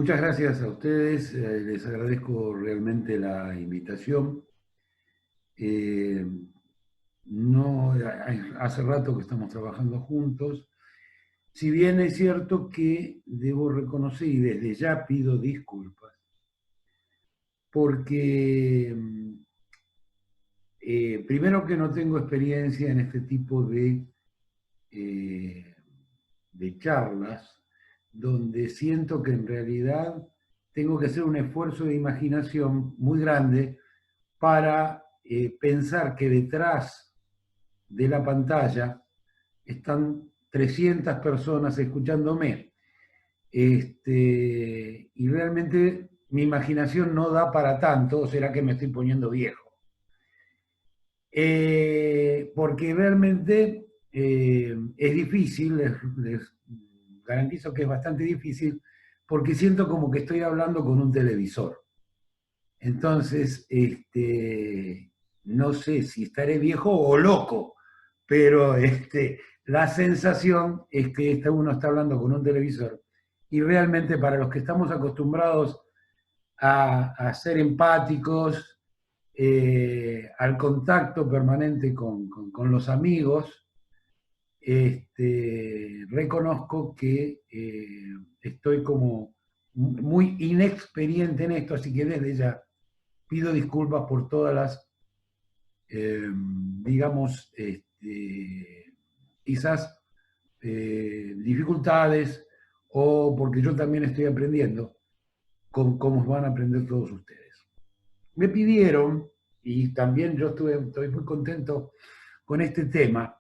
Muchas gracias a ustedes, les agradezco realmente la invitación. Eh, no, hace rato que estamos trabajando juntos, si bien es cierto que debo reconocer y desde ya pido disculpas, porque primero que no tengo experiencia en este tipo eh, de charlas, donde siento que en realidad tengo que hacer un esfuerzo de imaginación muy grande para pensar que detrás de la pantalla están 300 personas escuchándome. Y realmente mi imaginación no da para tanto, o será que me estoy poniendo viejo. Porque realmente es difícil, les garantizo que es bastante difícil, porque siento como que estoy hablando con un televisor. Entonces, no sé si estaré viejo o loco, pero la sensación es que uno está hablando con un televisor. Y realmente para los que estamos acostumbrados a ser empáticos, al contacto permanente con los amigos, reconozco que estoy como muy inexperiente en esto, así que desde ya pido disculpas por todas las, digamos, quizás dificultades o porque yo también estoy aprendiendo cómo van a aprender todos ustedes. Me pidieron, y también yo estoy muy contento con este tema,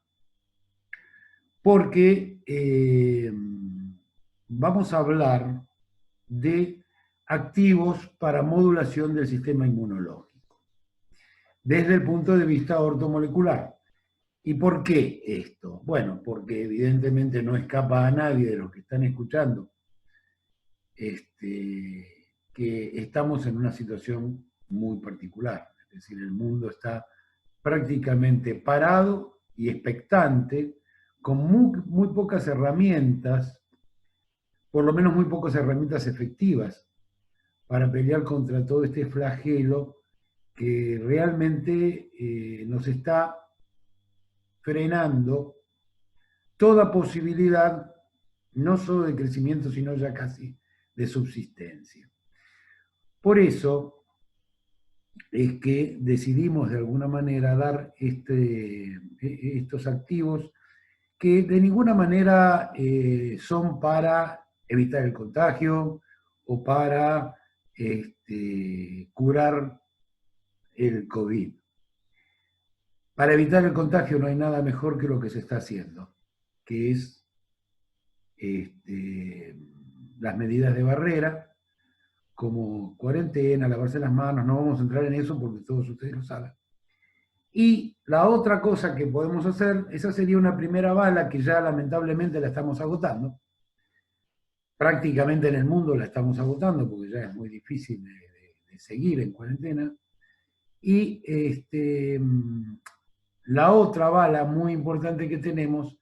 porque vamos a hablar de activos para modulación del sistema inmunológico, desde el punto de vista ortomolecular. ¿Y por qué esto? Bueno, porque evidentemente no escapa a nadie de los que están escuchando que estamos en una situación muy particular. Es decir, el mundo está prácticamente parado y expectante, con muy pocas herramientas, por lo menos muy pocas herramientas efectivas para pelear contra todo este flagelo que realmente nos está frenando toda posibilidad, no solo de crecimiento, sino ya casi de subsistencia. Por eso es que decidimos de alguna manera dar estos activos que de ninguna manera son para evitar el contagio o para curar el COVID. Para evitar el contagio no hay nada mejor que lo que se está haciendo, que es las medidas de barrera, como cuarentena, lavarse las manos, no vamos a entrar en eso porque todos ustedes lo saben. Y la otra cosa que podemos hacer, esa sería una primera bala que ya lamentablemente la estamos agotando. Prácticamente en el mundo la estamos agotando porque ya es muy difícil de seguir en cuarentena. Y la otra bala muy importante que tenemos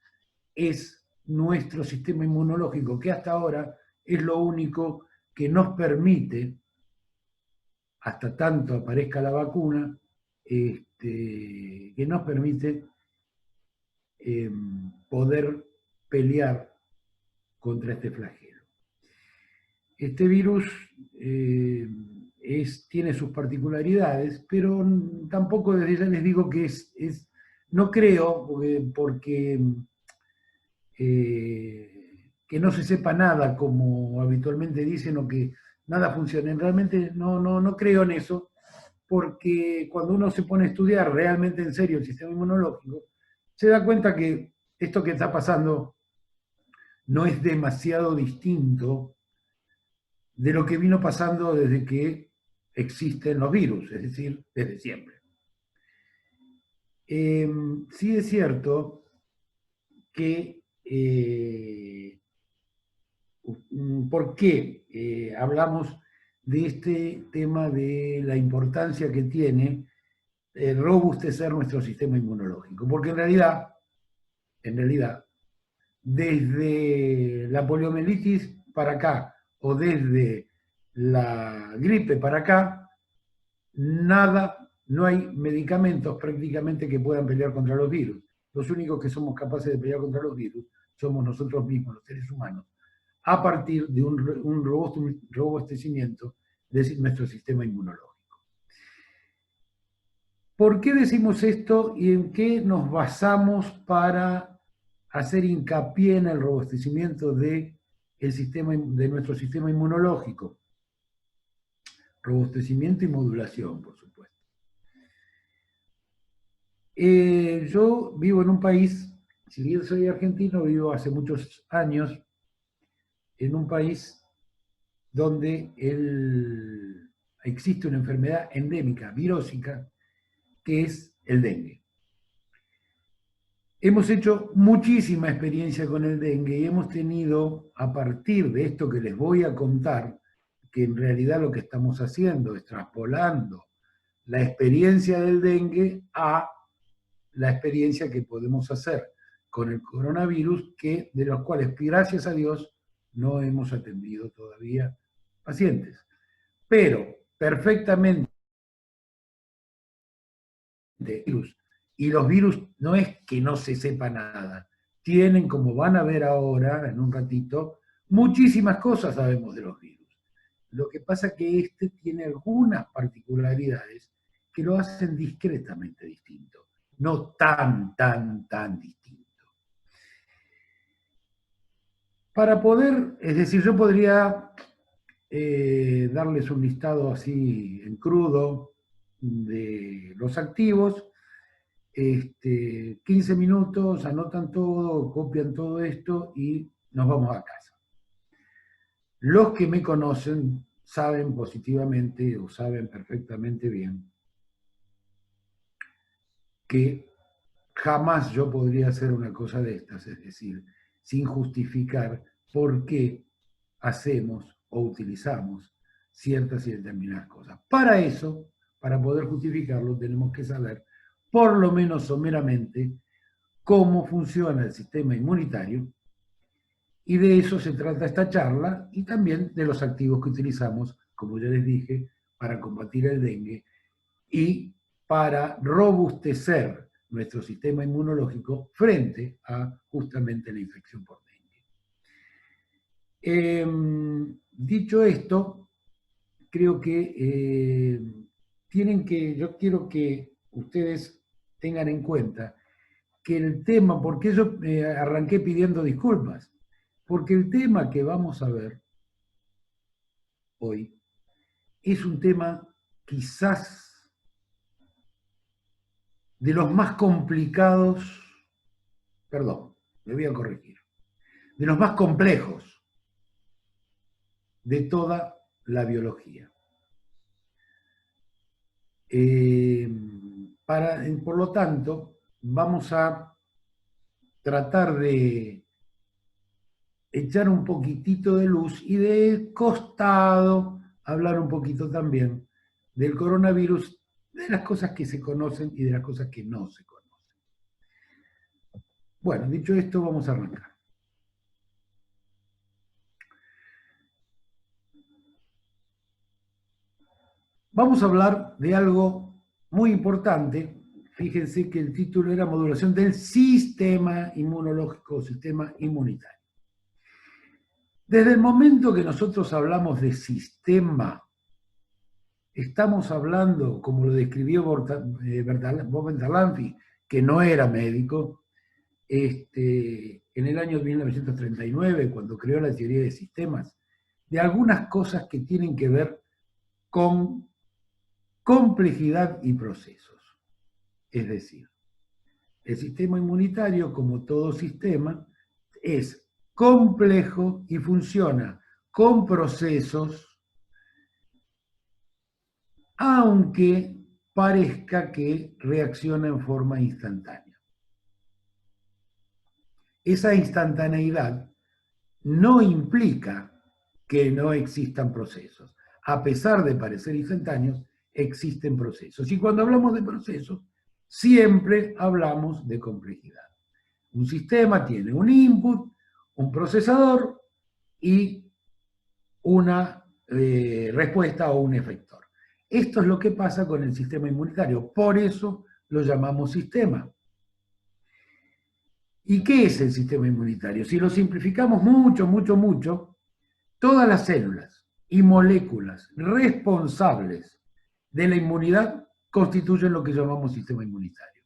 es nuestro sistema inmunológico, que hasta ahora es lo único que nos permite, hasta tanto aparezca la vacuna, que nos permite poder pelear contra este flagelo. Este virus tiene sus particularidades, pero tampoco desde ya les digo que no creo, porque que no se sepa nada, como habitualmente dicen, o que nada funcione. Realmente no creo en eso, porque cuando uno se pone a estudiar realmente en serio el sistema inmunológico, se da cuenta que esto que está pasando no es demasiado distinto de lo que vino pasando desde que existen los virus, es decir, desde siempre. Sí es cierto que ¿por qué hablamos de este tema de la importancia que tiene robustecer nuestro sistema inmunológico? Porque en realidad, desde la poliomielitis para acá, o desde la gripe para acá, nada, no hay medicamentos prácticamente que puedan pelear contra los virus. Los únicos que somos capaces de pelear contra los virus somos nosotros mismos, los seres humanos, a partir de un robustecimiento de nuestro sistema inmunológico. ¿Por qué decimos esto y en qué nos basamos para hacer hincapié en el robustecimiento de nuestro sistema inmunológico? Robustecimiento y modulación, por supuesto. Yo vivo en un país, si bien soy argentino, vivo hace muchos años en un país donde existe una enfermedad endémica, virósica, que es el dengue. Hemos hecho muchísima experiencia con el dengue y hemos tenido, a partir de esto que les voy a contar, que en realidad lo que estamos haciendo es traspolando la experiencia del dengue a la experiencia que podemos hacer con el coronavirus, de los cuales, gracias a Dios, no hemos atendido todavía pacientes. Pero perfectamente virus. Y los virus no es que no se sepa nada. Tienen, como van a ver ahora, en un ratito, muchísimas cosas sabemos de los virus. Lo que pasa es que este tiene algunas particularidades que lo hacen discretamente distinto. No tan distinto. Para poder, es decir, yo podría darles un listado así en crudo de los activos, 15 minutos, anotan todo, copian todo esto y nos vamos a casa. Los que me conocen saben positivamente o saben perfectamente bien que jamás yo podría hacer una cosa de estas, es decir, sin justificar por qué hacemos o utilizamos ciertas y determinadas cosas. Para eso, para poder justificarlo, tenemos que saber, por lo menos someramente, cómo funciona el sistema inmunitario, y de eso se trata esta charla, y también de los activos que utilizamos, como ya les dije, para combatir el dengue y para robustecer nuestro sistema inmunológico frente a justamente la infección por dengue. Dicho esto, creo que yo quiero que ustedes tengan en cuenta que el tema, porque yo arranqué pidiendo disculpas, porque el tema que vamos a ver hoy es un tema quizás de los más complicados, perdón, me voy a corregir, de los más complejos de toda la biología. Por lo tanto, vamos a tratar de echar un poquitito de luz y de costado hablar un poquito también del coronavirus, de las cosas que se conocen y de las cosas que no se conocen. Bueno, dicho esto, vamos a arrancar. Vamos a hablar de algo muy importante. Fíjense que el título era modulación del sistema inmunológico o sistema inmunitario. Desde el momento que nosotros hablamos de sistema, estamos hablando, como lo describió Bob Bertalanffy, que no era médico, en el año 1939, cuando creó la teoría de sistemas, de algunas cosas que tienen que ver con complejidad y procesos. Es decir, el sistema inmunitario, como todo sistema, es complejo y funciona con procesos, aunque parezca que reacciona en forma instantánea. Esa instantaneidad no implica que no existan procesos. A pesar de parecer instantáneos, existen procesos. Y cuando hablamos de procesos, siempre hablamos de complejidad. Un sistema tiene un input, un procesador y una respuesta o un efector. Esto es lo que pasa con el sistema inmunitario, por eso lo llamamos sistema. ¿Y qué es el sistema inmunitario? Si lo simplificamos mucho, todas las células y moléculas responsables de la inmunidad constituyen lo que llamamos sistema inmunitario.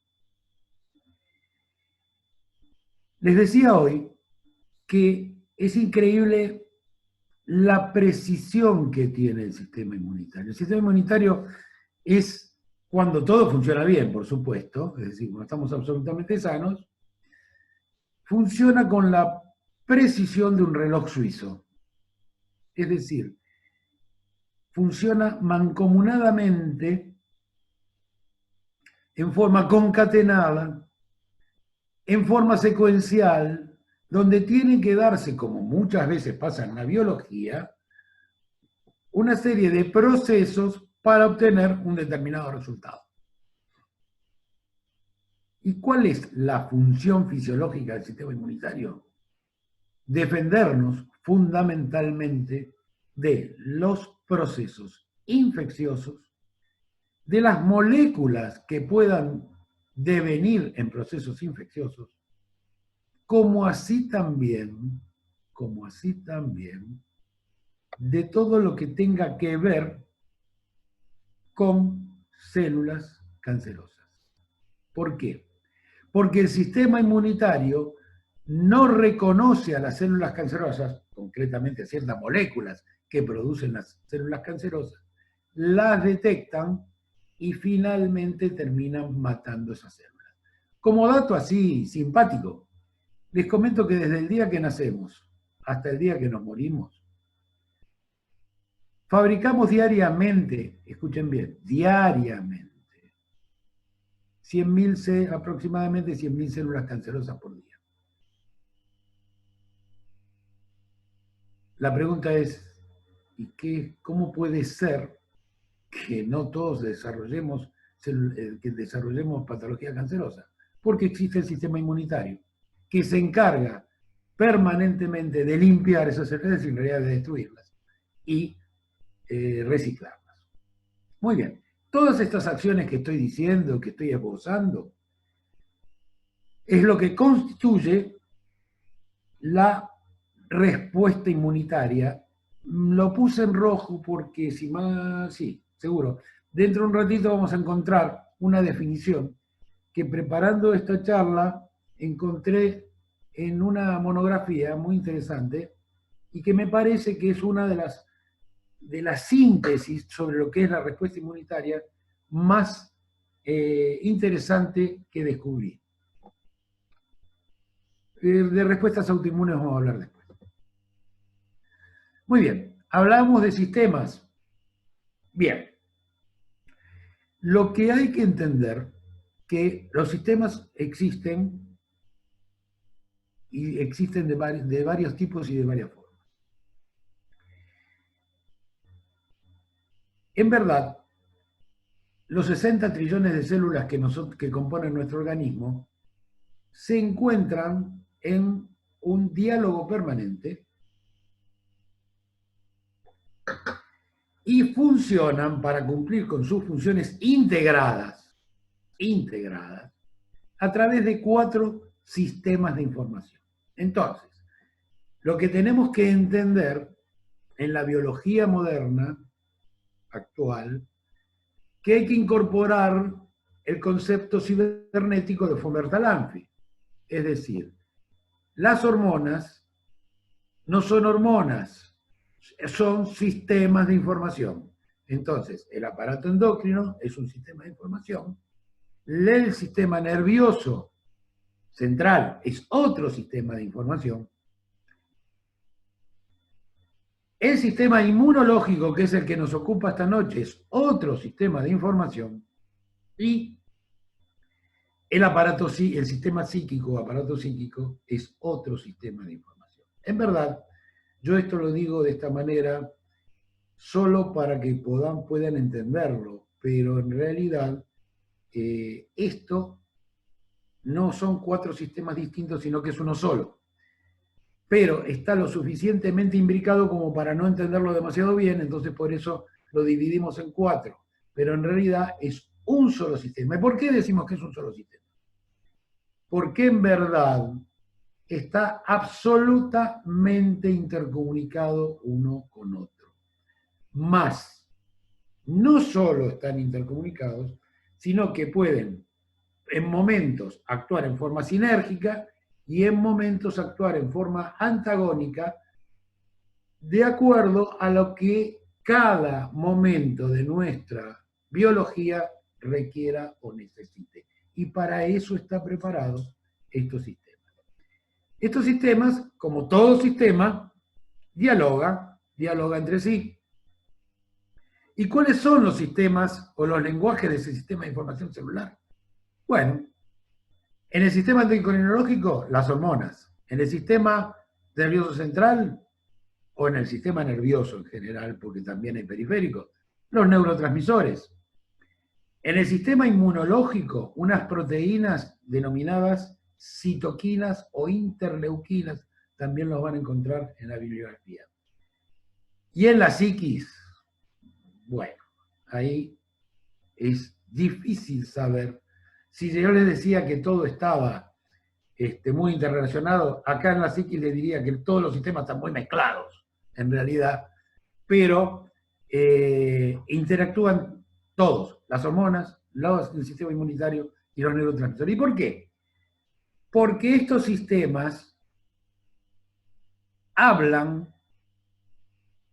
Les decía hoy que es increíble la precisión que tiene el sistema inmunitario. El sistema inmunitario es cuando todo funciona bien, por supuesto, es decir, cuando estamos absolutamente sanos, funciona con la precisión de un reloj suizo. Es decir, funciona mancomunadamente, en forma concatenada, en forma secuencial, donde tienen que darse, como muchas veces pasa en la biología, una serie de procesos para obtener un determinado resultado. ¿Y cuál es la función fisiológica del sistema inmunitario? Defendernos fundamentalmente de los procesos infecciosos, de las moléculas que puedan devenir en procesos infecciosos, como así también de todo lo que tenga que ver con células cancerosas. ¿Por qué? Porque el sistema inmunitario no reconoce a las células cancerosas, concretamente a ciertas moléculas que producen las células cancerosas, las detectan y finalmente terminan matando esas células. Como dato así simpático, les comento que desde el día que nacemos hasta el día que nos morimos, fabricamos diariamente, escuchen bien, diariamente, aproximadamente 100.000 células cancerosas por día. La pregunta es, ¿y cómo puede ser que no todos desarrollemos patología cancerosa? Porque existe el sistema inmunitario, que se encarga permanentemente de limpiar esas células y en realidad de destruirlas y reciclarlas. Muy bien, todas estas acciones que estoy diciendo, que estoy esbozando, es lo que constituye la respuesta inmunitaria. Lo puse en rojo porque sí, seguro. Dentro de un ratito vamos a encontrar una definición que preparando esta charla encontré en una monografía muy interesante y que me parece que es una de las síntesis sobre lo que es la respuesta inmunitaria más interesante que descubrí. De respuestas autoinmunes vamos a hablar después. Muy bien, hablamos de sistemas. Bien, lo que hay que entender que los sistemas existen y existen de varios tipos y de varias formas. En verdad, los 60 trillones de células que componen nuestro organismo se encuentran en un diálogo permanente y funcionan para cumplir con sus funciones integradas, a través de 4 sistemas de información. Entonces, lo que tenemos que entender en la biología moderna, actual, que hay que incorporar el concepto cibernético de Fomber-Talanfi. Es decir, las hormonas no son hormonas, son sistemas de información. Entonces, el aparato endocrino es un sistema de información, el sistema nervioso central es otro sistema de información, el sistema inmunológico, que es el que nos ocupa esta noche, es otro sistema de información, y el sistema psíquico, aparato psíquico, es otro sistema de información. En verdad, yo esto lo digo de esta manera solo para que puedan entenderlo, pero en realidad esto no son 4 sistemas distintos, sino que es uno solo. pero está lo suficientemente imbricado como para no entenderlo demasiado bien, entonces por eso lo dividimos en 4. Pero en realidad es un solo sistema. ¿Y por qué decimos que es un solo sistema? Porque en verdad está absolutamente intercomunicado uno con otro. Más, no solo están intercomunicados, sino que pueden en momentos actuar en forma sinérgica y en momentos actuar en forma antagónica de acuerdo a lo que cada momento de nuestra biología requiera o necesite. Y para eso está preparado estos sistemas. Estos sistemas, como todo sistema, dialoga entre sí. ¿Y cuáles son los sistemas o los lenguajes de ese sistema de información celular? Bueno, en el sistema endocrinológico, las hormonas. En el sistema nervioso central, o en el sistema nervioso en general, porque también hay periféricos, los neurotransmisores. En el sistema inmunológico, unas proteínas denominadas citoquinas o interleuquinas, también los van a encontrar en la bibliografía. Y en la psiquis, bueno, ahí es difícil saber. Si yo les decía que todo estaba muy interrelacionado, acá en la psiquis les diría que todos los sistemas están muy mezclados, en realidad, pero interactúan todos, las hormonas, el sistema inmunitario y los neurotransmisores. ¿Y por qué? Porque estos sistemas hablan,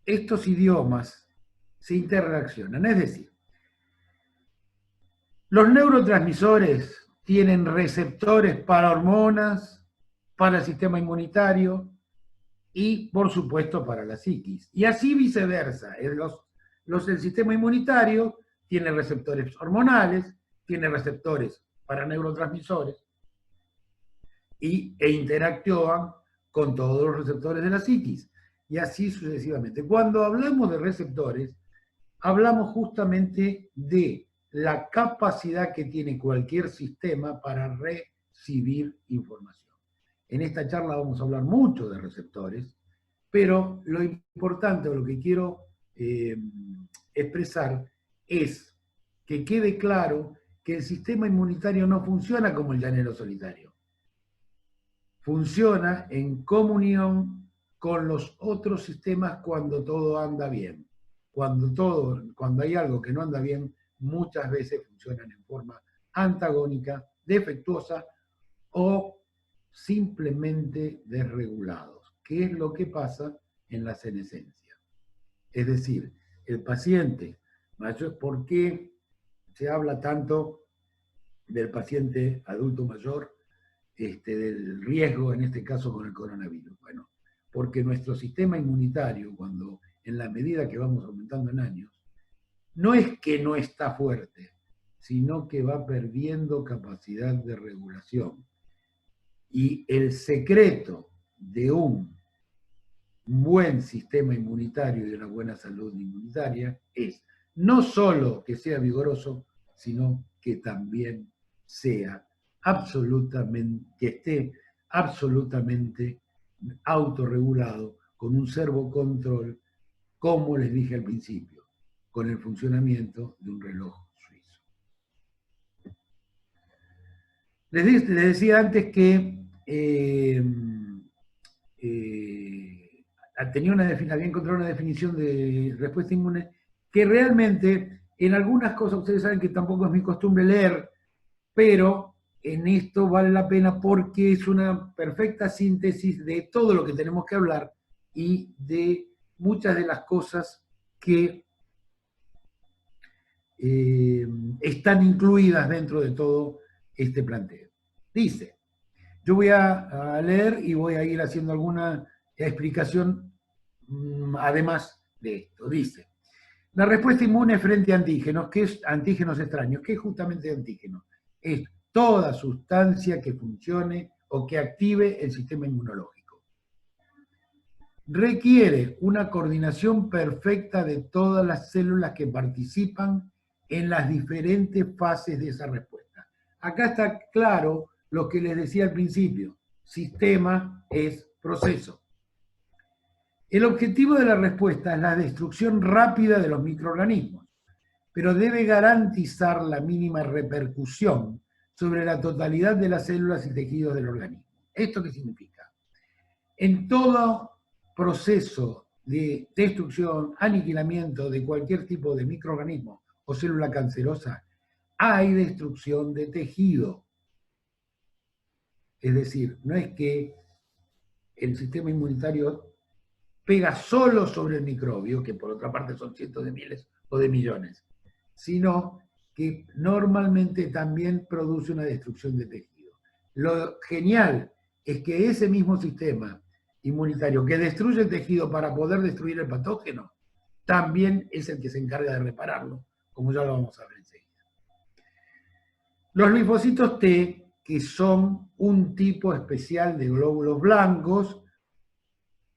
estos idiomas se interrelacionan. Es decir, los neurotransmisores tienen receptores para hormonas, para el sistema inmunitario y, por supuesto, para la psiquis. Y así viceversa. El sistema inmunitario tiene receptores hormonales, tiene receptores para neurotransmisores e interactúan con todos los receptores de la psiquis. Y así sucesivamente. Cuando hablamos de receptores, hablamos justamente de la capacidad que tiene cualquier sistema para recibir información. En esta charla vamos a hablar mucho de receptores, pero lo importante o lo que quiero expresar es que quede claro que el sistema inmunitario no funciona como el llanero solitario. Funciona en comunión con los otros sistemas cuando todo anda bien. Cuando hay algo que no anda bien, muchas veces funcionan en forma antagónica, defectuosa o simplemente desregulados, que es lo que pasa en la senescencia. Es decir, el paciente mayor, ¿por qué se habla tanto del paciente adulto mayor, del riesgo, en este caso con el coronavirus? Bueno, porque nuestro sistema inmunitario, cuando en la medida que vamos aumentando en años, no es que no está fuerte, sino que va perdiendo capacidad de regulación. Y el secreto de un buen sistema inmunitario y de una buena salud inmunitaria es no solo que sea vigoroso, sino que también sea que esté absolutamente autorregulado con un servocontrol, como les dije al principio, con el funcionamiento de un reloj suizo. Les decía antes que había encontrado una definición de respuesta inmune que realmente en algunas cosas ustedes saben que tampoco es mi costumbre leer, pero en esto vale la pena porque es una perfecta síntesis de todo lo que tenemos que hablar y de muchas de las cosas que están incluidas dentro de todo este planteo. Dice, yo voy a leer y voy a ir haciendo alguna explicación además de esto. Dice, la respuesta inmune frente a antígenos, ¿qué es antígenos extraños? ¿Qué es justamente antígenos? Es toda sustancia que funcione o que active el sistema inmunológico. Requiere una coordinación perfecta de todas las células que participan en las diferentes fases de esa respuesta. Acá está claro lo que les decía al principio. Sistema es proceso. El objetivo de la respuesta es la destrucción rápida de los microorganismos, pero debe garantizar la mínima repercusión sobre la totalidad de las células y tejidos del organismo. ¿Esto qué significa? En todo proceso de destrucción, aniquilamiento de cualquier tipo de microorganismo o célula cancerosa, hay destrucción de tejido. Es decir, no es que el sistema inmunitario pega solo sobre el microbio, que por otra parte son cientos de miles o de millones, sino que normalmente también produce una destrucción de tejido. Lo genial es que ese mismo sistema inmunitario que destruye el tejido para poder destruir el patógeno, también es el que se encarga de repararlo, como ya lo vamos a ver enseguida. Los linfocitos T, que son un tipo especial de glóbulos blancos,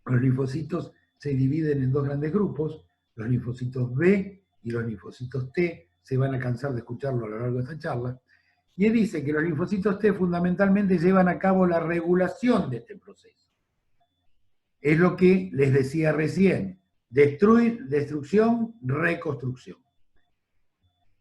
los linfocitos se dividen en dos grandes grupos, los linfocitos B y los linfocitos T, se van a cansar de escucharlo a lo largo de esta charla, y él dice que los linfocitos T fundamentalmente llevan a cabo la regulación de este proceso. Es lo que les decía recién, destrucción, reconstrucción.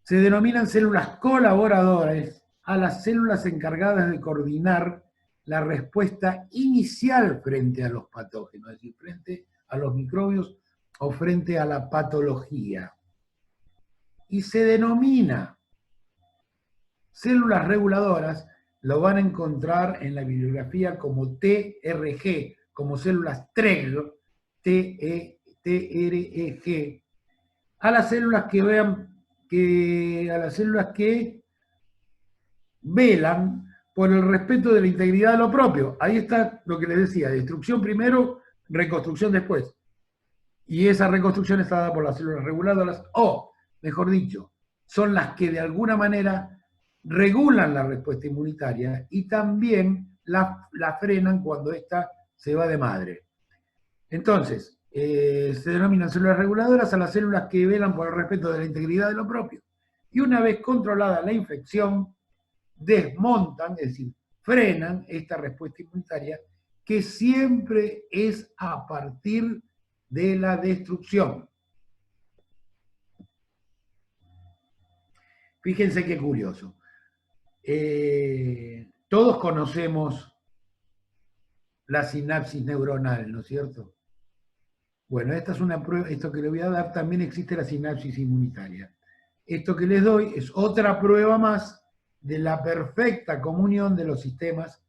Se denominan células colaboradoras a las células encargadas de coordinar la respuesta inicial frente a los patógenos, es decir, frente a los microbios o frente a la patología. Y se denomina células reguladoras, lo van a encontrar en la bibliografía como TRG, como células TREG, TREG, a las células que velan por el respeto de la integridad de lo propio. Ahí está lo que les decía, destrucción primero, reconstrucción después. Y esa reconstrucción está dada por las células reguladoras, o, mejor dicho, son las que de alguna manera regulan la respuesta inmunitaria y también la frenan cuando ésta se va de madre. Entonces, se denominan células reguladoras a las células que velan por el respeto de la integridad de lo propio. Y una vez controlada la infección, desmontan, es decir, frenan esta respuesta inmunitaria que siempre es a partir de la destrucción. Fíjense qué curioso. Todos conocemos la sinapsis neuronal, ¿no es cierto? Bueno, esta es una prueba, esto que le voy a dar, también existe la sinapsis inmunitaria. Esto que les doy es otra prueba más de la perfecta comunión de los sistemas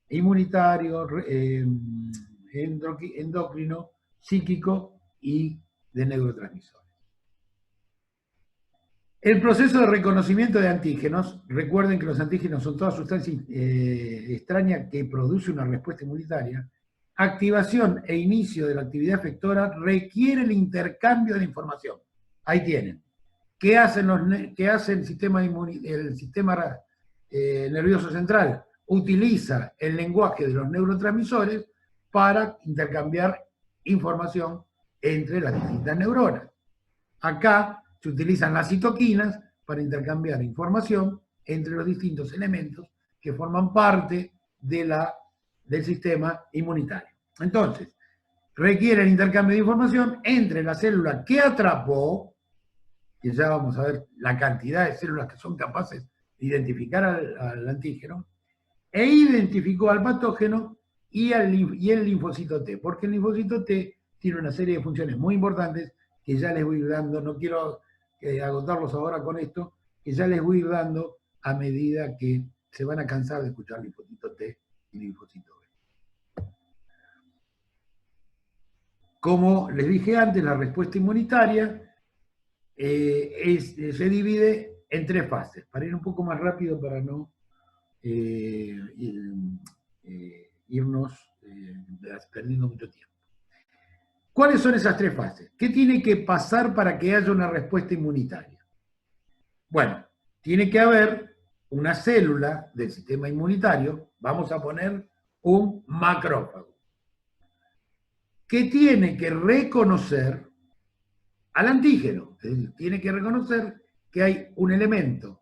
inmunitario, endocrino, psíquico y de neurotransmisores. El proceso de reconocimiento de antígenos, recuerden que los antígenos son toda sustancia extraña que produce una respuesta inmunitaria, activación e inicio de la actividad efectora requiere el intercambio de información. Ahí tienen. ¿Qué hace el sistema nervioso central? Utiliza el lenguaje de los neurotransmisores para intercambiar información entre las distintas neuronas. Acá se utilizan las citoquinas para intercambiar información entre los distintos elementos que forman parte del sistema inmunitario. Entonces, requiere el intercambio de información entre la célula que atrapó, que ya vamos a ver la cantidad de células que son capaces de identificar al antígeno, e identificó al patógeno y el linfocito T, porque el linfocito T tiene una serie de funciones muy importantes que ya les voy a ir dando, no quiero agotarlos ahora con esto, que ya les voy a ir dando a medida que se van a cansar de escuchar linfocito T y linfocito B. Como les dije antes, la respuesta inmunitaria se divide en tres fases. Para ir un poco más rápido, para no irnos perdiendo mucho tiempo. ¿Cuáles son esas tres fases? ¿Qué tiene que pasar para que haya una respuesta inmunitaria? Bueno, tiene que haber una célula del sistema inmunitario, vamos a poner un macrófago, que tiene que reconocer al antígeno, es decir, tiene que reconocer que hay un elemento,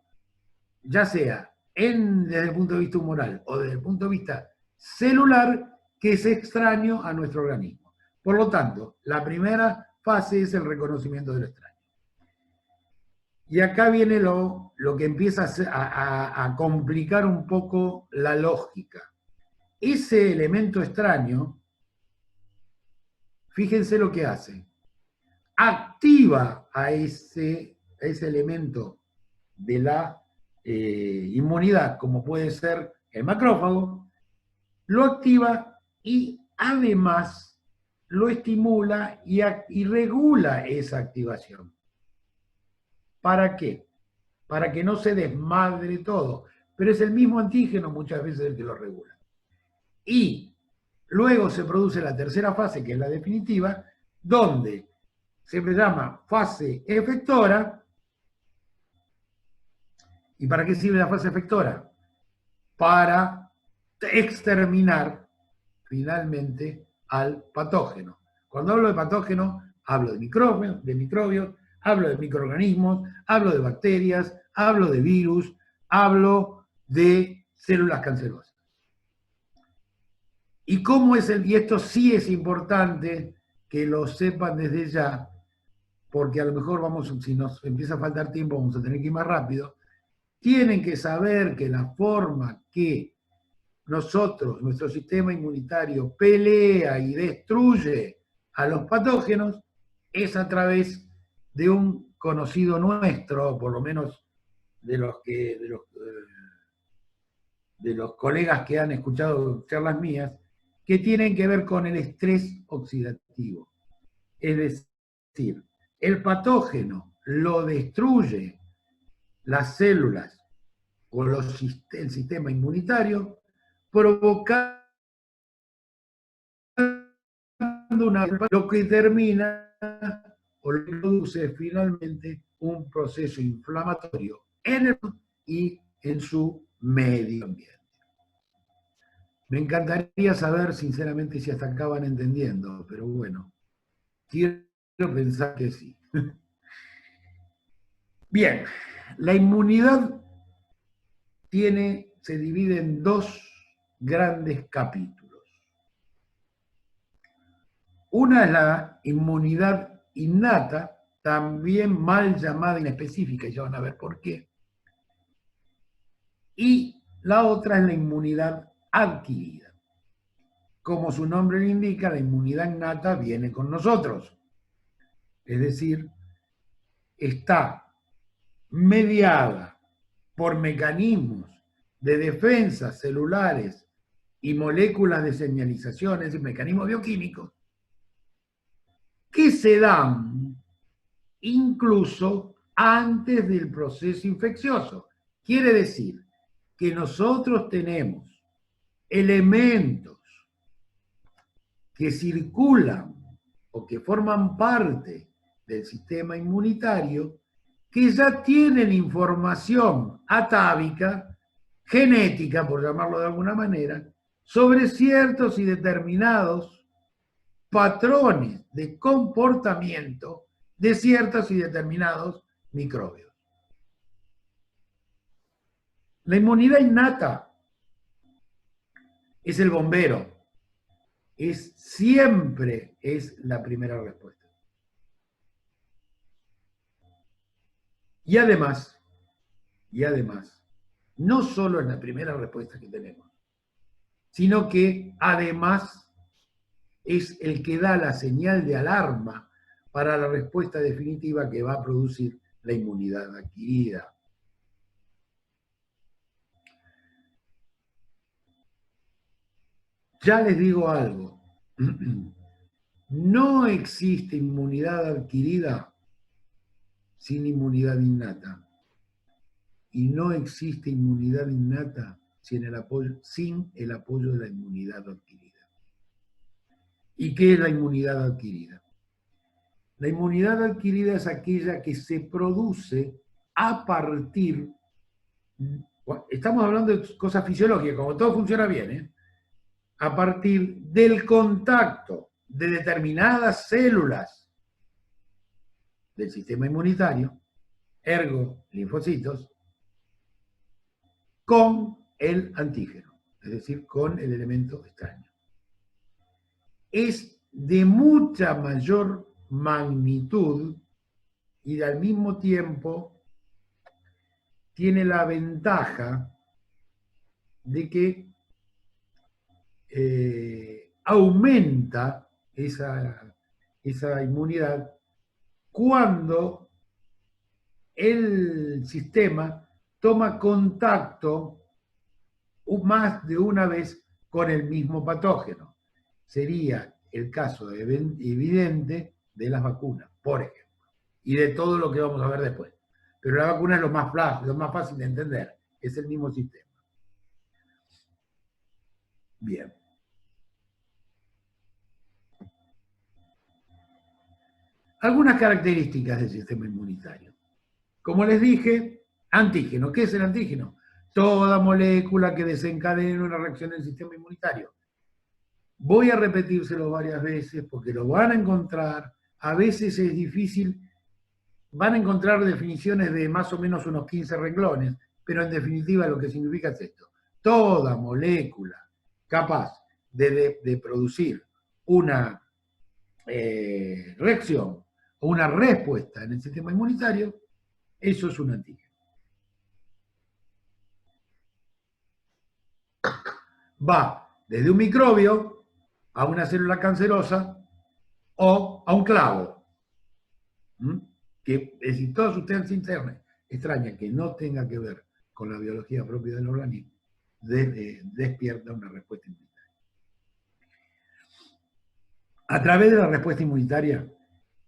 ya sea desde el punto de vista humoral o desde el punto de vista celular, que es extraño a nuestro organismo. Por lo tanto, la primera fase es el reconocimiento de lo extraño. Y acá viene lo que empieza a complicar un poco la lógica. Ese elemento extraño, fíjense lo que hace. Activa a ese elemento de la inmunidad, como puede ser el macrófago, lo activa y además lo estimula y regula esa activación. ¿Para qué? Para que no se desmadre todo. Pero es el mismo antígeno muchas veces el que lo regula. Y luego se produce la tercera fase, que es la definitiva, donde se llama fase efectora. ¿Y para qué sirve la fase efectora? Para exterminar finalmente al patógeno. Cuando hablo de patógeno, hablo de microbios, hablo de microorganismos, hablo de bacterias, hablo de virus, hablo de células cancerosas. ¿Y cómo es y esto sí es importante que lo sepan desde ya, porque a lo mejor si nos empieza a faltar tiempo, vamos a tener que ir más rápido. Tienen que saber que la forma que nuestro sistema inmunitario pelea y destruye a los patógenos es a través de un conocido nuestro, por lo menos de los colegas que han escuchado charlas mías, que tienen que ver con el estrés oxidativo. Es decir, el patógeno lo destruye las células o el sistema inmunitario, provocando lo que termina o lo que produce finalmente un proceso inflamatorio en el y en su medio ambiente. Me encantaría saber, sinceramente, si hasta acá van entendiendo, pero bueno, quiero pensar que sí. Bien, la inmunidad se divide en dos grandes capítulos. Una es la inmunidad innata, también mal llamada inespecífica, y ya van a ver por qué. Y la otra es la inmunidad adquirida. Como su nombre lo indica, la inmunidad innata viene con nosotros. Es decir, está mediada por mecanismos de defensa celulares y moléculas de señalización, es decir, mecanismos bioquímicos, que se dan incluso antes del proceso infeccioso. Quiere decir que nosotros tenemos elementos que circulan o que forman parte del sistema inmunitario que ya tienen información atávica, genética, por llamarlo de alguna manera, sobre ciertos y determinados patrones de comportamiento de ciertos y determinados microbios. La inmunidad innata es el bombero, siempre es la primera respuesta. Y además, no solo es la primera respuesta que tenemos, sino que además es el que da la señal de alarma para la respuesta definitiva que va a producir la inmunidad adquirida. Ya les digo algo, no existe inmunidad adquirida sin inmunidad innata. Y no existe inmunidad innata sin el apoyo de la inmunidad adquirida. ¿Y qué es la inmunidad adquirida? La inmunidad adquirida es aquella que se produce a partir, estamos hablando de cosas fisiológicas, como todo funciona bien, a partir del contacto de determinadas células del sistema inmunitario, ergo linfocitos, con el antígeno, es decir, con el elemento extraño. Es de mucha mayor magnitud y al mismo tiempo tiene la ventaja de que aumenta esa inmunidad cuando el sistema toma contacto más de una vez con el mismo patógeno. Sería el caso evidente de las vacunas, por ejemplo, y de todo lo que vamos a ver después. Pero la vacuna es lo más fácil de entender, es el mismo sistema. Bien. Algunas características del sistema inmunitario. Como les dije, antígeno. ¿Qué es el antígeno? Toda molécula que desencadene una reacción del sistema inmunitario. Voy a repetírselo varias veces porque lo van a encontrar. A veces es difícil. Van a encontrar definiciones de más o menos unos 15 renglones, pero en definitiva lo que significa es esto. Toda molécula capaz de producir una reacción o una respuesta en el sistema inmunitario, eso es un antígeno. Va desde un microbio a una célula cancerosa o a un clavo. Que es decir, toda sustancia interna extraña que no tenga que ver con la biología propia del organismo, despierta una respuesta inmunitaria. A través de la respuesta inmunitaria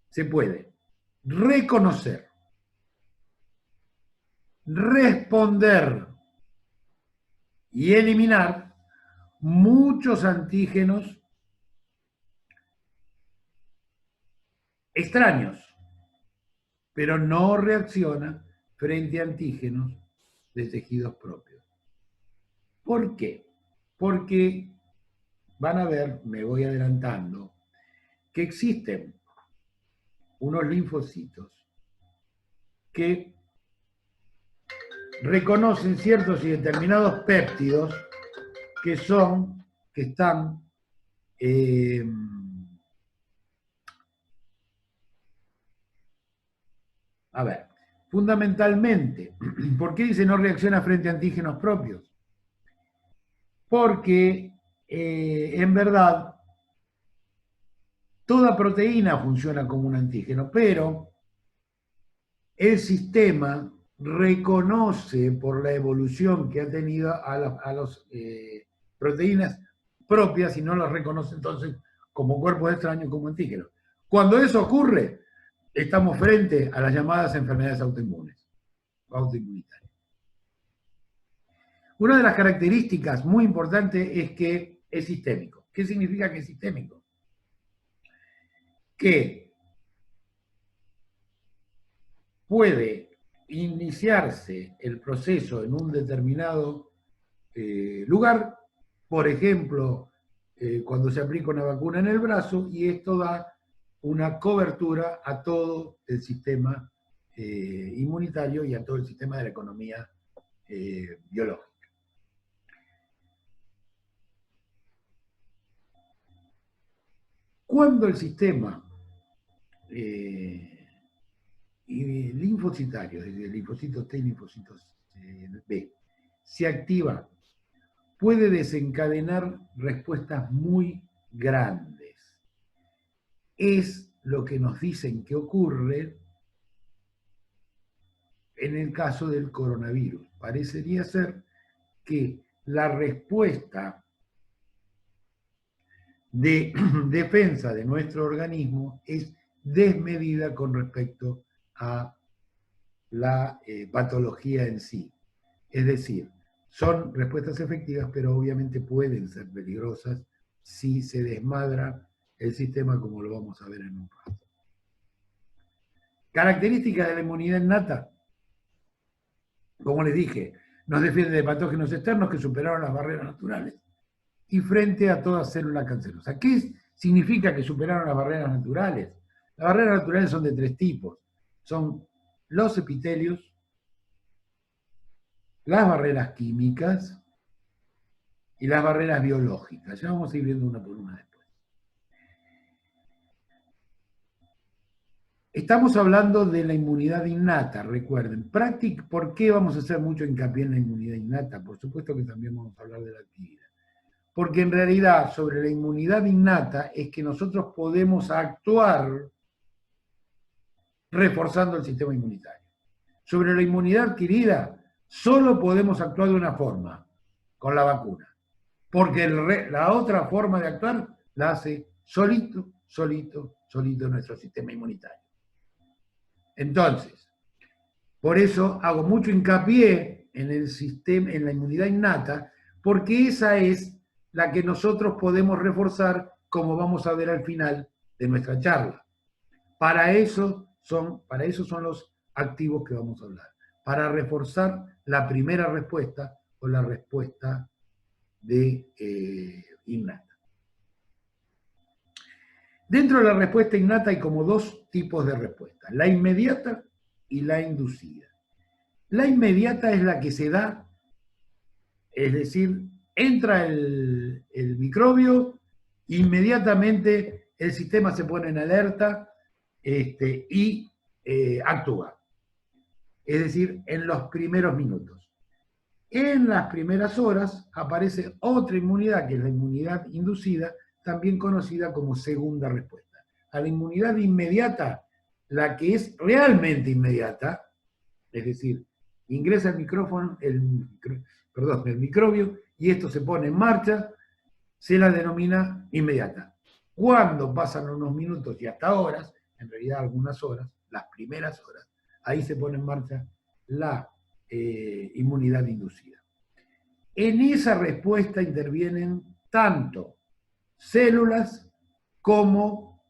se puede reconocer, responder y eliminar muchos antígenos extraños, pero no reacciona frente a antígenos de tejidos propios. ¿Por qué? Porque van a ver, me voy adelantando, que existen unos linfocitos que reconocen ciertos y determinados péptidos que están a ver, fundamentalmente, ¿por qué dice no reacciona frente a antígenos propios? Porque en verdad toda proteína funciona como un antígeno, pero el sistema reconoce por la evolución que ha tenido a las proteínas propias y no las reconoce entonces como cuerpos extraños, como antígenos. Cuando eso ocurre, estamos frente a las llamadas enfermedades autoinmunitarias. Una de las características muy importantes es que es sistémico. ¿Qué significa que es sistémico? Que puede iniciarse el proceso en un determinado lugar, por ejemplo, cuando se aplica una vacuna en el brazo, y esto da una cobertura a todo el sistema inmunitario y a todo el sistema de la economía biológica. Cuando el sistema linfocitario, desde linfocitos T y linfocitos B, se activa, puede desencadenar respuestas muy grandes. Es lo que nos dicen que ocurre en el caso del coronavirus. Parecería ser que la respuesta de defensa de nuestro organismo es desmedida con respecto a la patología en sí. Es decir, son respuestas efectivas, pero obviamente pueden ser peligrosas si se desmadra el sistema, como lo vamos a ver en un rato. Características de la inmunidad innata. Como les dije, nos defiende de patógenos externos que superaron las barreras naturales y frente a toda célula cancerosa. ¿Qué significa que superaron las barreras naturales? Las barreras naturales son de 3 tipos. Son los epitelios, las barreras químicas y las barreras biológicas. Ya vamos a ir viendo una por una después. Estamos hablando de la inmunidad innata, recuerden. ¿Por qué vamos a hacer mucho hincapié en la inmunidad innata? Por supuesto que también vamos a hablar de la adquirida. Porque en realidad, sobre la inmunidad innata, es que nosotros podemos actuar reforzando el sistema inmunitario. Sobre la inmunidad adquirida, solo podemos actuar de una forma, con la vacuna. Porque la otra forma de actuar la hace solito nuestro sistema inmunitario. Entonces, por eso hago mucho hincapié en el sistema, en la inmunidad innata, porque esa es la que nosotros podemos reforzar, como vamos a ver al final de nuestra charla. Para eso son los activos que vamos a hablar, para reforzar la primera respuesta o la respuesta de innata. Dentro de la respuesta innata hay como dos tipos de respuesta, la inmediata y la inducida. La inmediata es la que se da, es decir, entra el microbio, inmediatamente el sistema se pone en alerta y actúa. Es decir, en los primeros minutos. En las primeras horas aparece otra inmunidad, que es la inmunidad inducida, también conocida como segunda respuesta. A la inmunidad inmediata, la que es realmente inmediata, es decir, ingresa el microbio y esto se pone en marcha, se la denomina inmediata. Cuando pasan unos minutos y hasta horas, en realidad algunas horas, las primeras horas, ahí se pone en marcha la inmunidad inducida. En esa respuesta intervienen tanto células como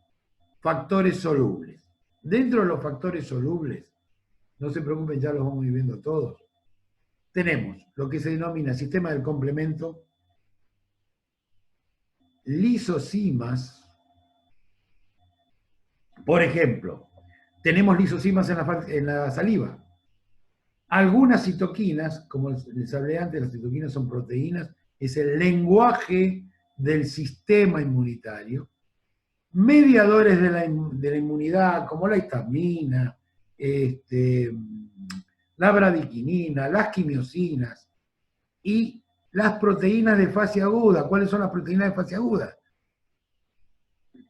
factores solubles. Dentro de los factores solubles, no se preocupen, ya los vamos viendo todos, tenemos lo que se denomina sistema del complemento, lisosimas. Por ejemplo, tenemos lisosimas en la saliva. Algunas citoquinas, como les hablé antes, las citoquinas son proteínas, es el lenguaje del sistema inmunitario. Mediadores de la inmunidad, como la histamina, la bradiquinina, las quimiosinas y las proteínas de fase aguda. ¿Cuáles son las proteínas de fase aguda?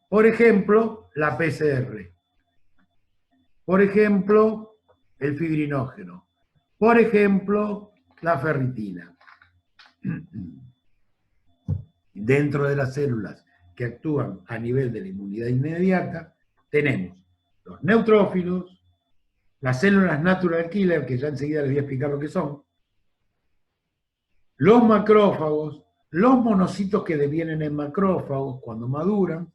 Por ejemplo, la PCR. Por ejemplo, el fibrinógeno. Por ejemplo, la ferritina. Dentro de las células que actúan a nivel de la inmunidad inmediata, tenemos los neutrófilos, las células natural killer, que ya enseguida les voy a explicar lo que son, los macrófagos, los monocitos que devienen en macrófagos cuando maduran,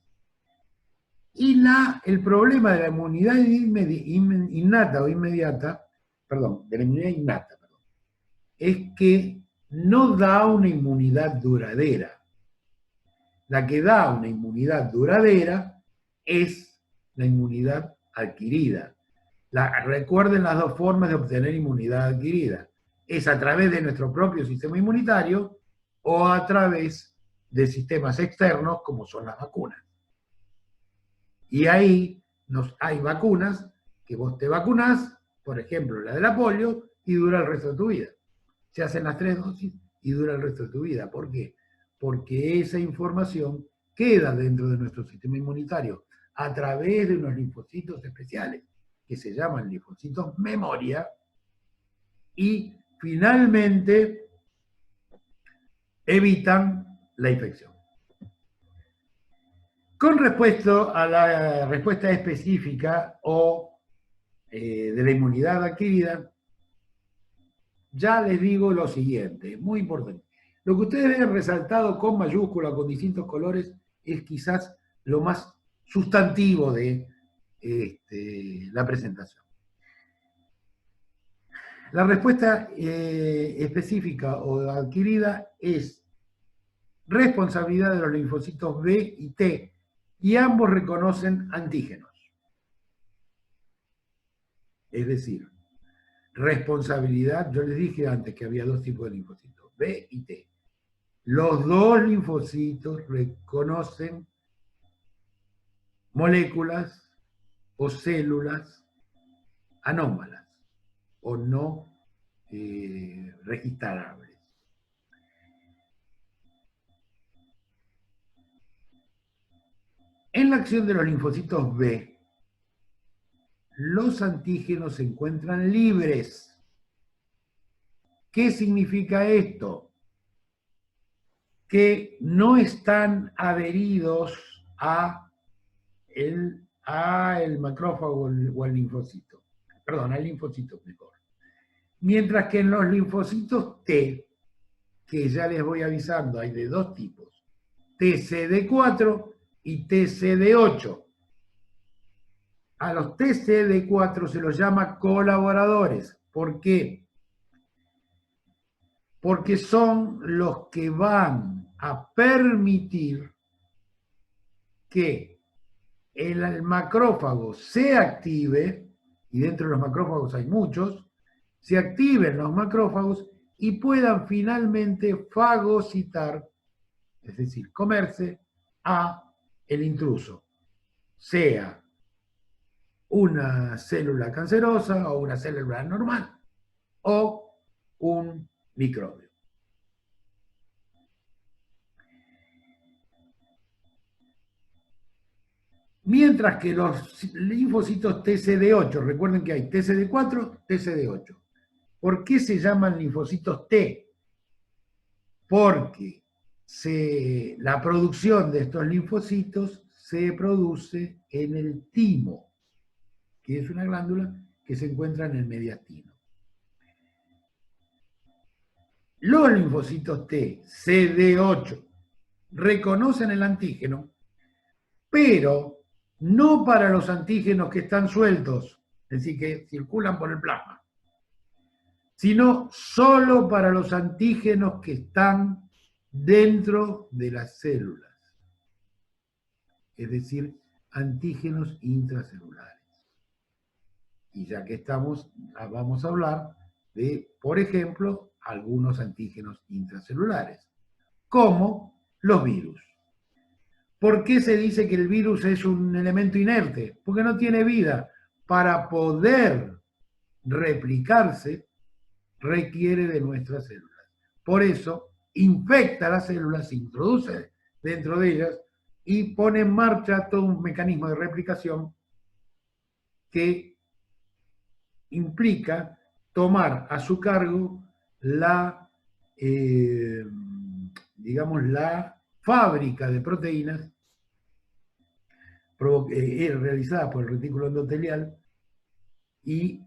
y el problema de la inmunidad innata o inmediata, perdón, de la inmunidad innata, es que no da una inmunidad duradera. La que da una inmunidad duradera es la inmunidad adquirida. Recuerden las dos formas de obtener inmunidad adquirida. Es a través de nuestro propio sistema inmunitario o a través de sistemas externos como son las vacunas. Y ahí hay vacunas que vos te vacunás, por ejemplo la de la polio, y dura el resto de tu vida. Se hacen las 3 dosis y dura el resto de tu vida. ¿Por qué? Porque esa información queda dentro de nuestro sistema inmunitario a través de unos linfocitos especiales que se llaman linfocitos memoria y finalmente evitan la infección. Con respecto a la respuesta específica o de la inmunidad adquirida, ya les digo lo siguiente, muy importante. Lo que ustedes ven resaltado con mayúscula, con distintos colores, es quizás lo más sustantivo de la presentación. La respuesta específica o adquirida es responsabilidad de los linfocitos B y T, y ambos reconocen antígenos. Es decir, responsabilidad, yo les dije antes que había dos tipos de linfocitos, B y T. Los dos linfocitos reconocen moléculas o células anómalas o no registrables. En la acción de los linfocitos B, los antígenos se encuentran libres. ¿Qué significa esto? Que no están adheridos a el macrófago o al linfocito. Perdón, al linfocito mejor. Mientras que en los linfocitos T, que ya les voy avisando, hay de dos tipos, TCD4 y TCD8. A los TCD4 se los llama colaboradores. ¿Por qué? Porque son los que van a permitir que el macrófago se active, y dentro de los macrófagos hay muchos, se activen los macrófagos y puedan finalmente fagocitar, es decir, comerse a el intruso, sea una célula cancerosa o una célula normal o un microbio. Mientras que los linfocitos TCD8, recuerden que hay TCD4, TCD8. ¿Por qué se llaman linfocitos T? Porque la producción de estos linfocitos se produce en el timo, que es una glándula que se encuentra en el mediastino. Los linfocitos T, CD8, reconocen el antígeno, pero no para los antígenos que están sueltos, es decir, que circulan por el plasma, sino solo para los antígenos que están dentro de las células, es decir, antígenos intracelulares. Y ya que estamos, vamos a hablar de, por ejemplo, algunos antígenos intracelulares, como los virus. ¿Por qué se dice que el virus es un elemento inerte? Porque no tiene vida. Para poder replicarse, requiere de nuestras células. Por eso, infecta las células, se introduce dentro de ellas y pone en marcha todo un mecanismo de replicación que implica tomar a su cargo digamos, la fábrica de proteínas realizada por el retículo endotelial y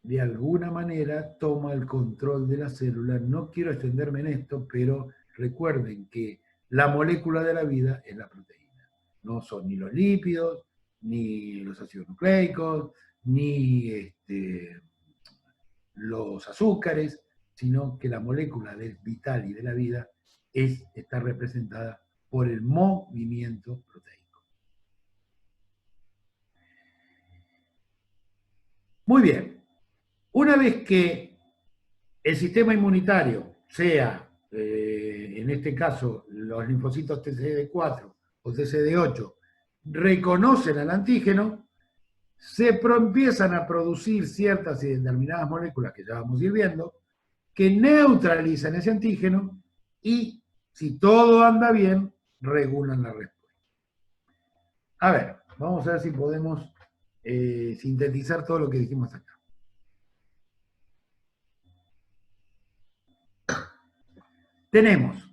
de alguna manera toma el control de la célula. No quiero extenderme en esto, pero recuerden que la molécula de la vida es la proteína. No son ni los lípidos, ni los ácidos nucleicos, ni los azúcares, sino que la molécula del vital y de la vida está representada por el movimiento proteico. Muy bien. Una vez que el sistema inmunitario, sea en este caso los linfocitos TCD4 o TCD8, reconocen al antígeno, se empiezan a producir ciertas y determinadas moléculas que ya vamos a ir viendo, que neutralizan ese antígeno y, si todo anda bien, regulan la respuesta. A ver, vamos a ver si podemos sintetizar todo lo que dijimos acá. Tenemos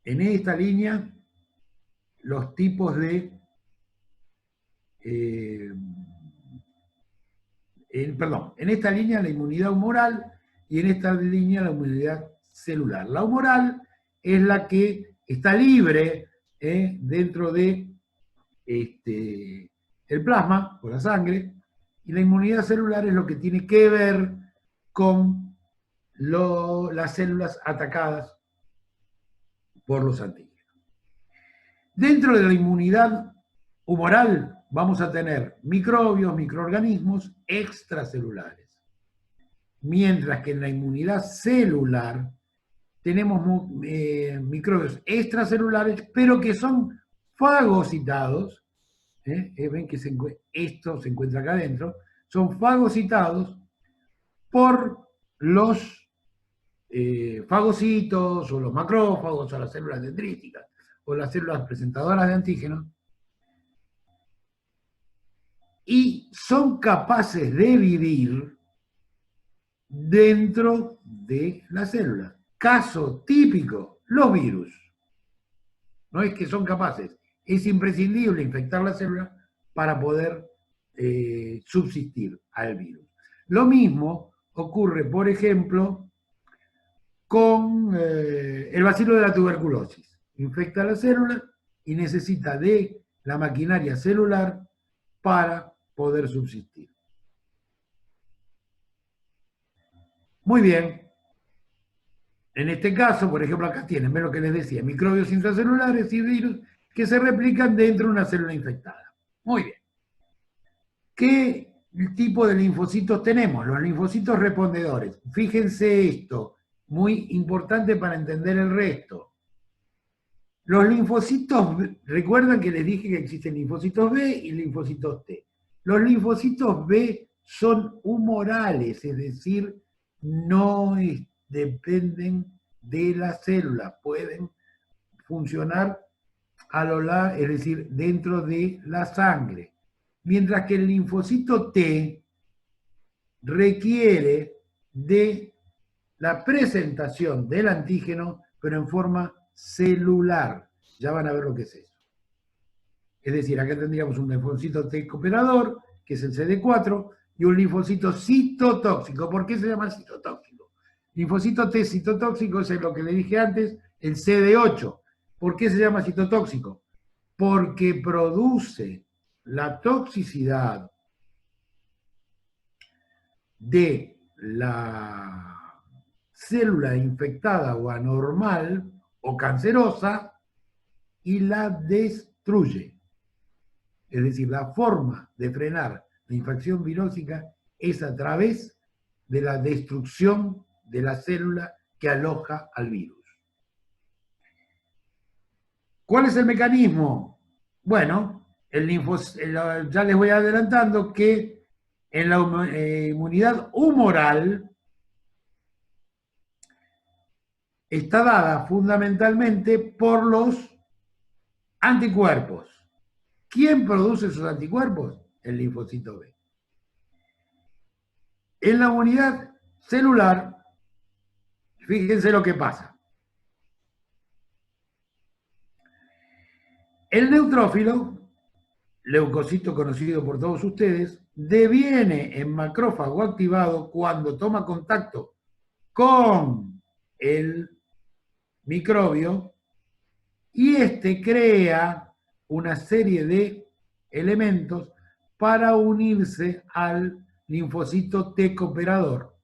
en esta línea los tipos de en esta línea la inmunidad humoral y en esta línea la inmunidad celular. La humoral es la que está libre dentro de el plasma, con la sangre, y la inmunidad celular es lo que tiene que ver con las células atacadas por los antígenos. Dentro de la inmunidad humoral vamos a tener microbios, microorganismos extracelulares. Mientras que en la inmunidad celular tenemos microbios extracelulares, pero que son fagocitados, ven que esto se encuentra acá adentro, son fagocitados por los fagocitos o los macrófagos o las células dendríticas o las células presentadoras de antígenos, y son capaces de vivir dentro de la célula. Caso típico, los virus. No es que son capaces, es imprescindible infectar la célula para poder subsistir al virus. Lo mismo ocurre, por ejemplo, con el bacilo de la tuberculosis. Infecta la célula y necesita de la maquinaria celular para poder subsistir. Muy bien. En este caso, por ejemplo, acá tienen, ven lo que les decía, microbios intracelulares y virus que se replican dentro de una célula infectada. Muy bien. ¿Qué tipo de linfocitos tenemos? Los linfocitos respondedores. Fíjense esto, muy importante para entender el resto. Los linfocitos, recuerdan que les dije que existen linfocitos B y linfocitos T. Los linfocitos B son humorales, es decir, no dependen de la célula, pueden funcionar a lo largo, es decir, dentro de la sangre. Mientras que el linfocito T requiere de la presentación del antígeno, pero en forma celular. Ya van a ver lo que es eso. Es decir, acá tendríamos un linfocito T cooperador, que es el CD4, y un linfocito citotóxico. ¿Por qué se llama citotóxico? Linfocito T citotóxico es lo que le dije antes, el CD8. ¿Por qué se llama citotóxico? Porque produce la toxicidad de la célula infectada o anormal o cancerosa y la destruye. Es decir, la forma de frenar la infección virósica es a través de la destrucción de la célula que aloja al virus. ¿Cuál es el mecanismo? Bueno, ya les voy adelantando que en la inmunidad humoral está dada fundamentalmente por los anticuerpos. ¿Quién produce esos anticuerpos? El linfocito B. En la unidad celular, fíjense lo que pasa. El neutrófilo, leucocito conocido por todos ustedes, deviene en macrófago activado cuando toma contacto con el microbio y este crea una serie de elementos para unirse al linfocito T cooperador.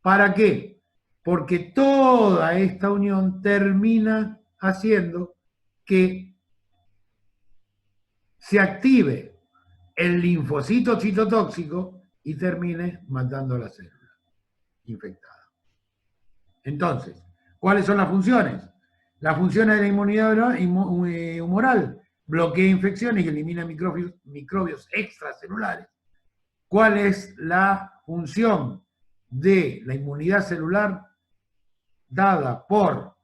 ¿Para qué? Porque toda esta unión termina haciendo que se active el linfocito citotóxico y termine matando a la célula infectada. Entonces, ¿cuáles son las funciones? Las funciones de la inmunidad humoral: bloquea infecciones y elimina microbios extracelulares. ¿Cuál es la función de la inmunidad celular dada por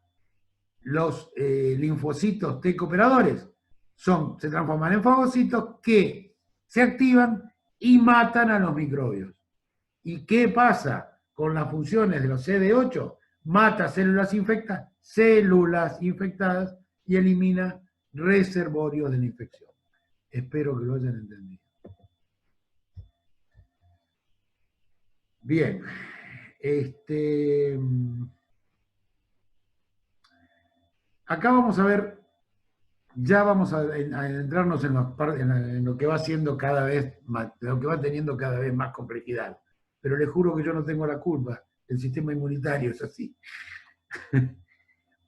los linfocitos T cooperadores? Se transforman en fagocitos que se activan y matan a los microbios. ¿Y qué pasa con las funciones de los CD8? Mata células infectadas y elimina reservorios de la infección. Espero que lo hayan entendido. Bien. Acá vamos a ver, ya vamos a adentrarnos en lo que va siendo cada vez más, lo que va teniendo cada vez más complejidad. Pero les juro que yo no tengo la culpa, el sistema inmunitario es así.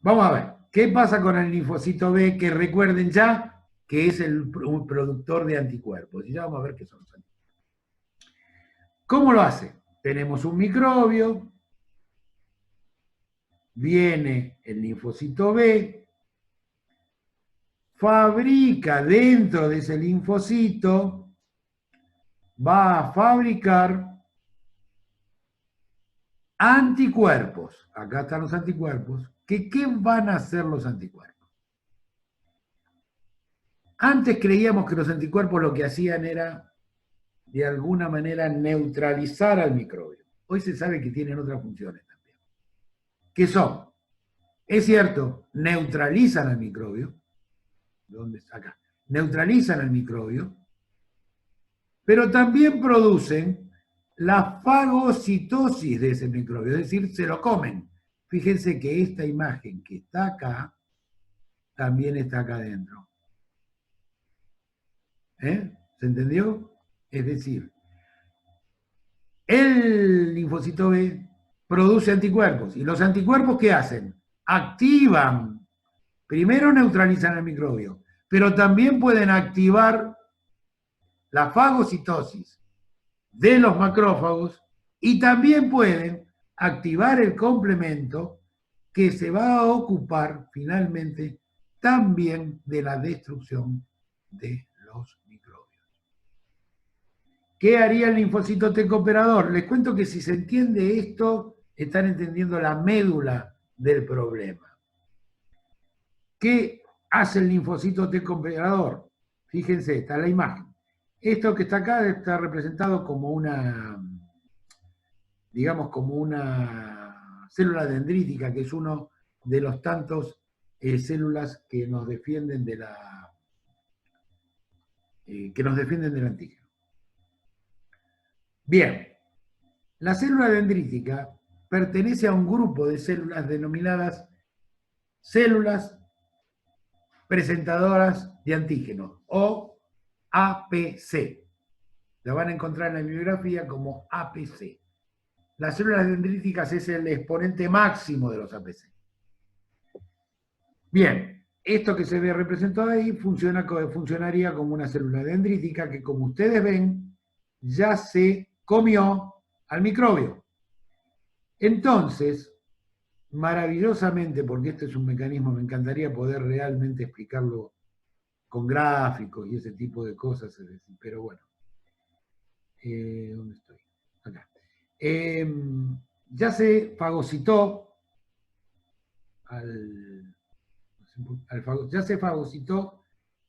Vamos a ver, ¿qué pasa con el linfocito B? Que recuerden ya que es un productor de anticuerpos. Y ya vamos a ver qué son los anticuerpos. ¿Cómo lo hace? Tenemos un microbio, viene el linfocito B, fabrica dentro de ese linfocito, va a fabricar anticuerpos. Acá están los anticuerpos. ¿Qué van a hacer los anticuerpos? Antes creíamos que los anticuerpos lo que hacían era, de alguna manera, neutralizar al microbio. Hoy se sabe que tienen otras funciones también. ¿Qué son? Es cierto, neutralizan al microbio. ¿Dónde está acá? Neutralizan al microbio, pero también producen la fagocitosis de ese microbio, es decir, se lo comen. Fíjense que esta imagen que está acá, también está acá adentro. ¿Se entendió? Es decir, el linfocito B produce anticuerpos. ¿Y los anticuerpos qué hacen? Activan. Primero neutralizan el microbio, pero también pueden activar la fagocitosis de los macrófagos y también pueden activar el complemento que se va a ocupar finalmente también de la destrucción de los microbios. ¿Qué haría el linfocito T cooperador? Les cuento que si se entiende esto, están entendiendo la médula del problema. ¿Qué hace el linfocito T cooperador? Fíjense, está la imagen. Esto que está acá está representado como una, digamos, como una célula dendrítica, que es uno de los tantos células que nos defienden de la, que nos defienden del antígeno. Bien, la célula dendrítica pertenece a un grupo de células denominadas células presentadoras de antígeno, o APC. La van a encontrar en la bibliografía como APC. Las células dendríticas es el exponente máximo de los APC. Bien, esto que se ve representado ahí funcionaría como una célula dendrítica que, como ustedes ven, ya se comió al microbio. Entonces, maravillosamente, porque este es un mecanismo, me encantaría poder realmente explicarlo con gráficos y ese tipo de cosas, es decir, pero bueno. ¿Dónde estoy? Acá. Ya se fagocitó ya se fagocitó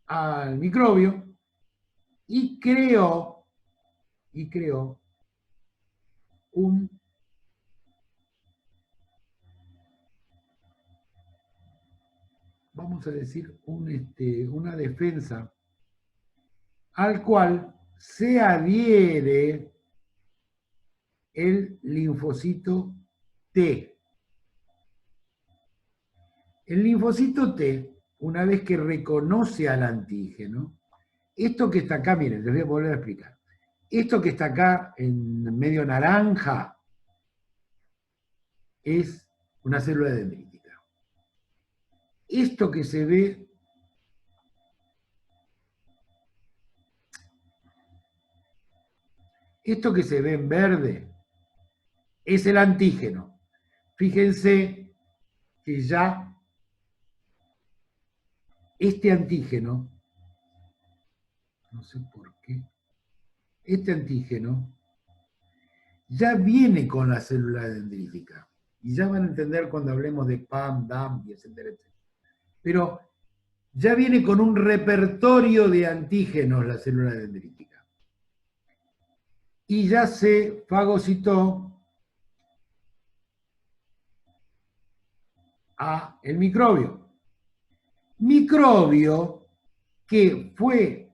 al microbio y creó un vamos a decir una defensa al cual se adhiere el linfocito T. El linfocito T, una vez que reconoce al antígeno, esto que está acá, miren, les voy a volver a explicar. Esto que está acá en medio naranja es una célula dendrítica. Esto que se ve en verde es el antígeno. Fíjense que ya este antígeno, no sé por qué, este antígeno ya viene con la célula dendrítica. Y ya van a entender cuando hablemos de PAM, DAM, y etcétera, etcétera. Pero ya viene con un repertorio de antígenos la célula dendrítica. Y ya se fagocitó a el microbio. Microbio que fue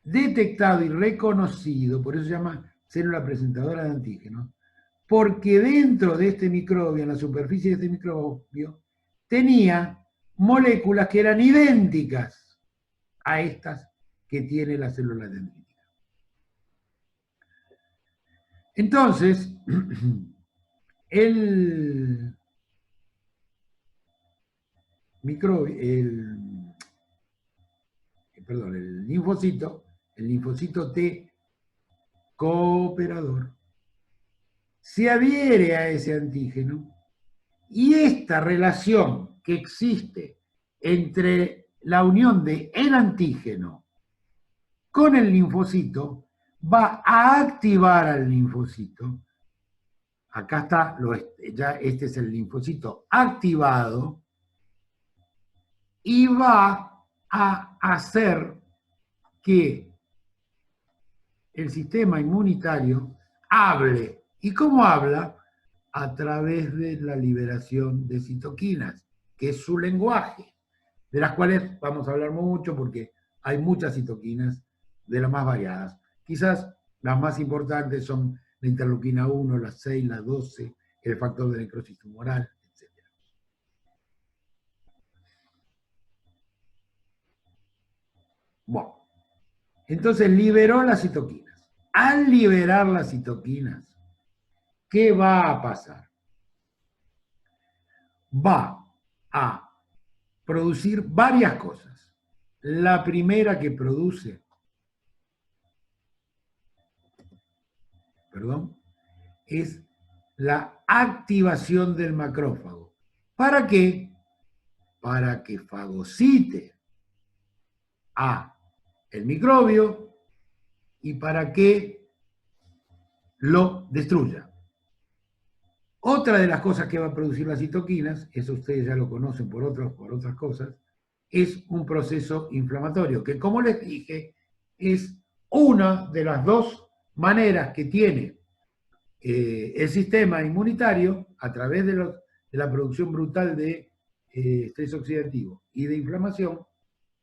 detectado y reconocido, por eso se llama célula presentadora de antígenos, porque dentro de este microbio, en la superficie de este microbio, tenía moléculas que eran idénticas a estas que tiene la célula dendrítica. Entonces, el microbio, el linfocito T cooperador, se adhiere a ese antígeno y esta relación que existe entre la unión de el antígeno con el linfocito, va a activar al linfocito. Acá está, ya este es el linfocito activado, y va a hacer que el sistema inmunitario hable. ¿Y cómo habla? A través de la liberación de citoquinas, que es su lenguaje, de las cuales vamos a hablar mucho porque hay muchas citoquinas de las más variadas. Quizás las más importantes son la interleuquina 1, la 6, la 12, el factor de necrosis tumoral, etc. Bueno, entonces liberó las citoquinas. Al liberar las citoquinas, ¿qué va a pasar? Va a producir varias cosas. La primera que produce, es la activación del macrófago. ¿Para qué? Para que fagocite a el microbio y para que lo destruya. Otra de las cosas que va a producir las citoquinas, eso ustedes ya lo conocen por otras cosas, es un proceso inflamatorio, que como les dije, es una de las dos maneras que tiene el sistema inmunitario, a través de la producción brutal de estrés oxidativo y de inflamación,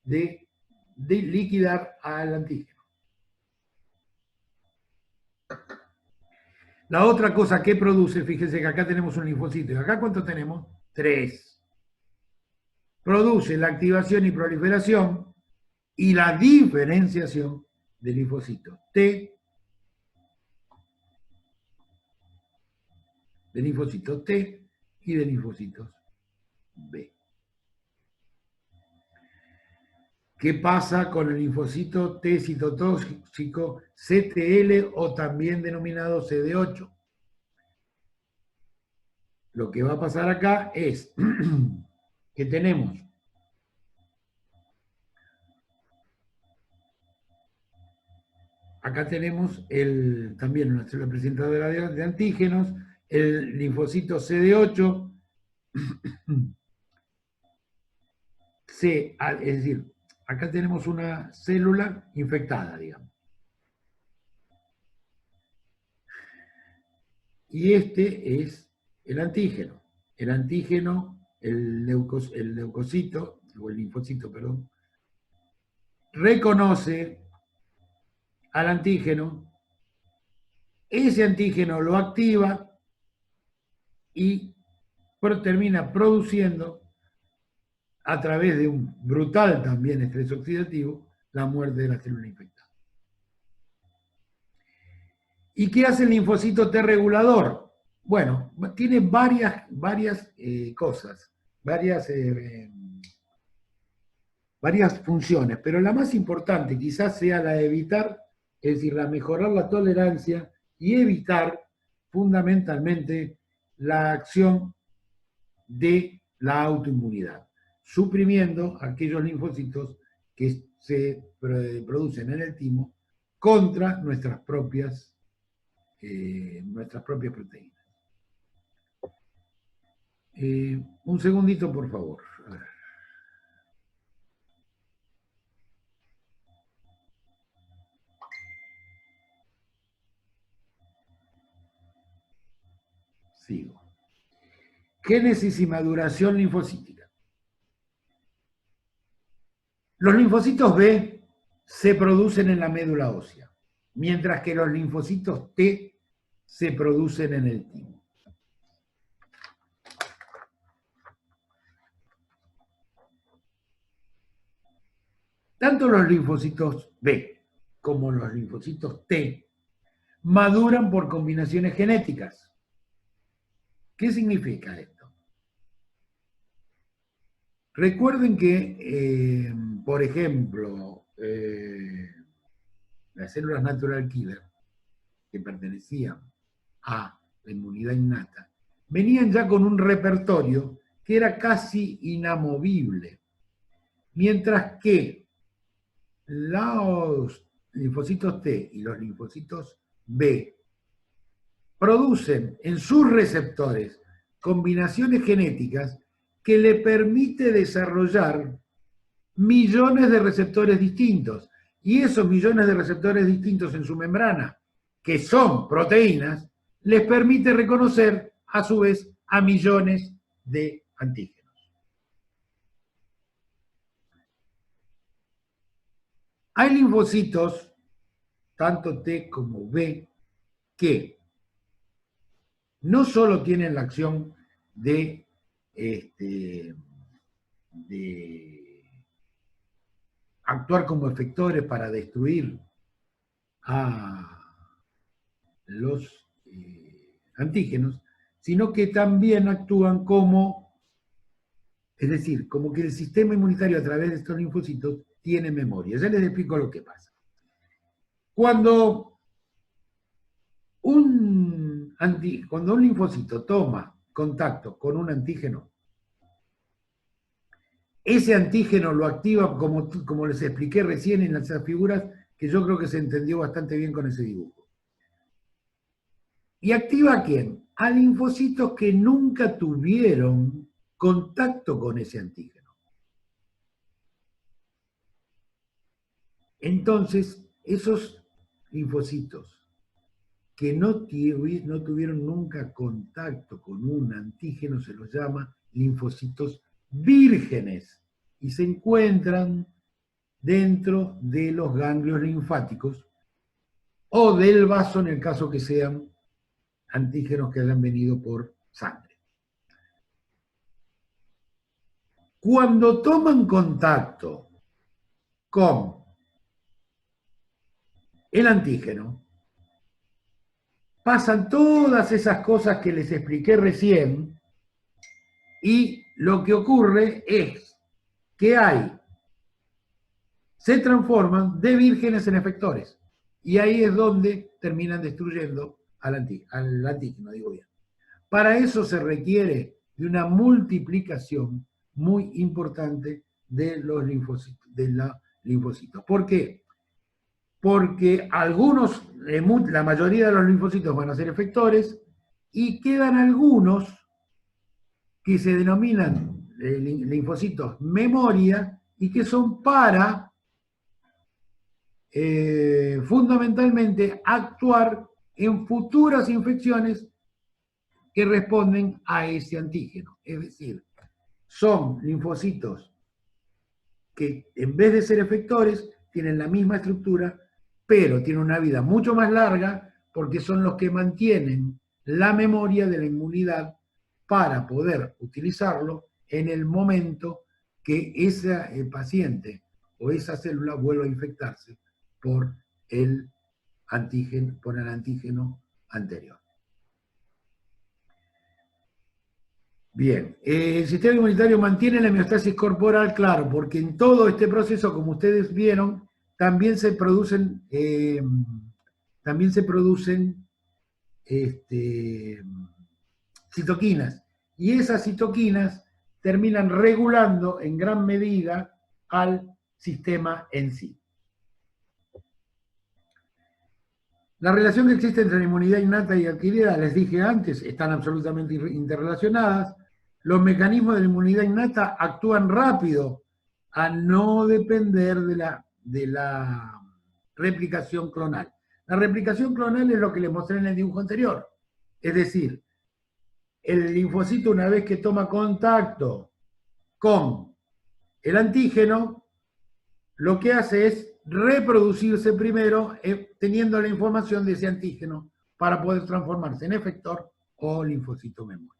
de liquidar al antígeno. La otra cosa que produce, fíjense que acá tenemos un linfocito, y acá ¿cuánto tenemos? 3. Produce la activación y proliferación y la diferenciación de linfocitos T, de linfocitos T y de linfocitos B. ¿Qué pasa con el linfocito T citotóxico CTL o también denominado CD8? Lo que va a pasar acá es que tenemos también una célula presentadora de antígenos, el linfocito CD8, es decir, acá tenemos una célula infectada, digamos. Y este es el antígeno. El antígeno, el leucocito, o el linfocito, perdón, reconoce al antígeno, ese antígeno lo activa y termina produciendo, a través de un brutal también estrés oxidativo, la muerte de la célula infectada. ¿Y qué hace el linfocito T regulador? Bueno, tiene varias cosas, varias funciones, pero la más importante quizás sea la de evitar, es decir, la mejorar la tolerancia y evitar fundamentalmente la acción de la autoinmunidad, suprimiendo aquellos linfocitos que se producen en el timo contra nuestras propias proteínas. Un segundito, por favor. A ver. Sigo. Génesis y maduración linfocítica. Los linfocitos B se producen en la médula ósea, mientras que los linfocitos T se producen en el timo. Tanto los linfocitos B como los linfocitos T maduran por combinaciones genéticas. ¿Qué significa esto? Recuerden que, por ejemplo, las células natural killer, que pertenecían a la inmunidad innata, venían ya con un repertorio que era casi inamovible. Mientras que los linfocitos T y los linfocitos B producen en sus receptores combinaciones genéticas que le permite desarrollar millones de receptores distintos. Y esos millones de receptores distintos en su membrana, que son proteínas, les permite reconocer a su vez a millones de antígenos. Hay linfocitos, tanto T como B, que no solo tienen la acción de actuar como efectores para destruir a los antígenos, sino que también actúan como, es decir, como que el sistema inmunitario a través de estos linfocitos tiene memoria. Ya les explico lo que pasa. Cuando un linfocito toma contacto con un antígeno, ese antígeno lo activa, como les expliqué recién en esas figuras, que yo creo que se entendió bastante bien con ese dibujo. ¿Y activa a quién? A linfocitos que nunca tuvieron contacto con ese antígeno. Entonces, esos linfocitos que no tuvieron nunca contacto con un antígeno se los llama linfocitos vírgenes y se encuentran dentro de los ganglios linfáticos o del vaso en el caso que sean antígenos que hayan venido por sangre. Cuando toman contacto con el antígeno, pasan todas esas cosas que les expliqué recién y lo que ocurre es que se transforman de vírgenes en efectores y ahí es donde terminan destruyendo al antígeno, digo bien. Para eso se requiere de una multiplicación muy importante de los linfocitos. ¿Por qué? Porque la mayoría de los linfocitos van a ser efectores y quedan algunos que se denominan linfocitos memoria y que son para fundamentalmente actuar en futuras infecciones que responden a ese antígeno. Es decir, son linfocitos que en vez de ser efectores tienen la misma estructura, pero tienen una vida mucho más larga porque son los que mantienen la memoria de la inmunidad para poder utilizarlo en el momento que ese paciente o esa célula vuelva a infectarse por el antígeno anterior. Bien, el sistema inmunitario mantiene la homeostasis corporal, claro, porque en todo este proceso, como ustedes vieron, también se producen citoquinas. Y esas citoquinas terminan regulando en gran medida al sistema en sí. La relación que existe entre la inmunidad innata y adquirida, les dije antes, están absolutamente interrelacionadas. Los mecanismos de la inmunidad innata actúan rápido a no depender de la replicación clonal. La replicación clonal es lo que les mostré en el dibujo anterior. Es decir, el linfocito, una vez que toma contacto con el antígeno, lo que hace es reproducirse primero teniendo la información de ese antígeno para poder transformarse en efector o linfocito memoria.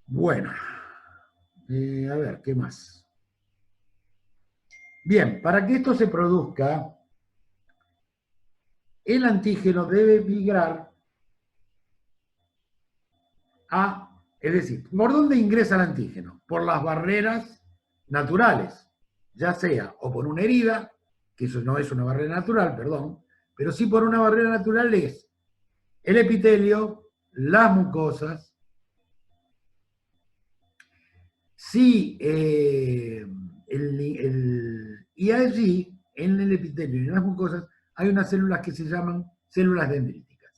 Bueno, a ver, ¿qué más? Bien, para que esto se produzca, el antígeno debe migrar es decir, ¿por dónde ingresa el antígeno? Por las barreras naturales, ya sea o por una herida, que eso no es una barrera natural, perdón, pero sí por una barrera natural es el epitelio, las mucosas. Sí, y allí, en el epitelio y en las mucosas, hay unas células que se llaman células dendríticas,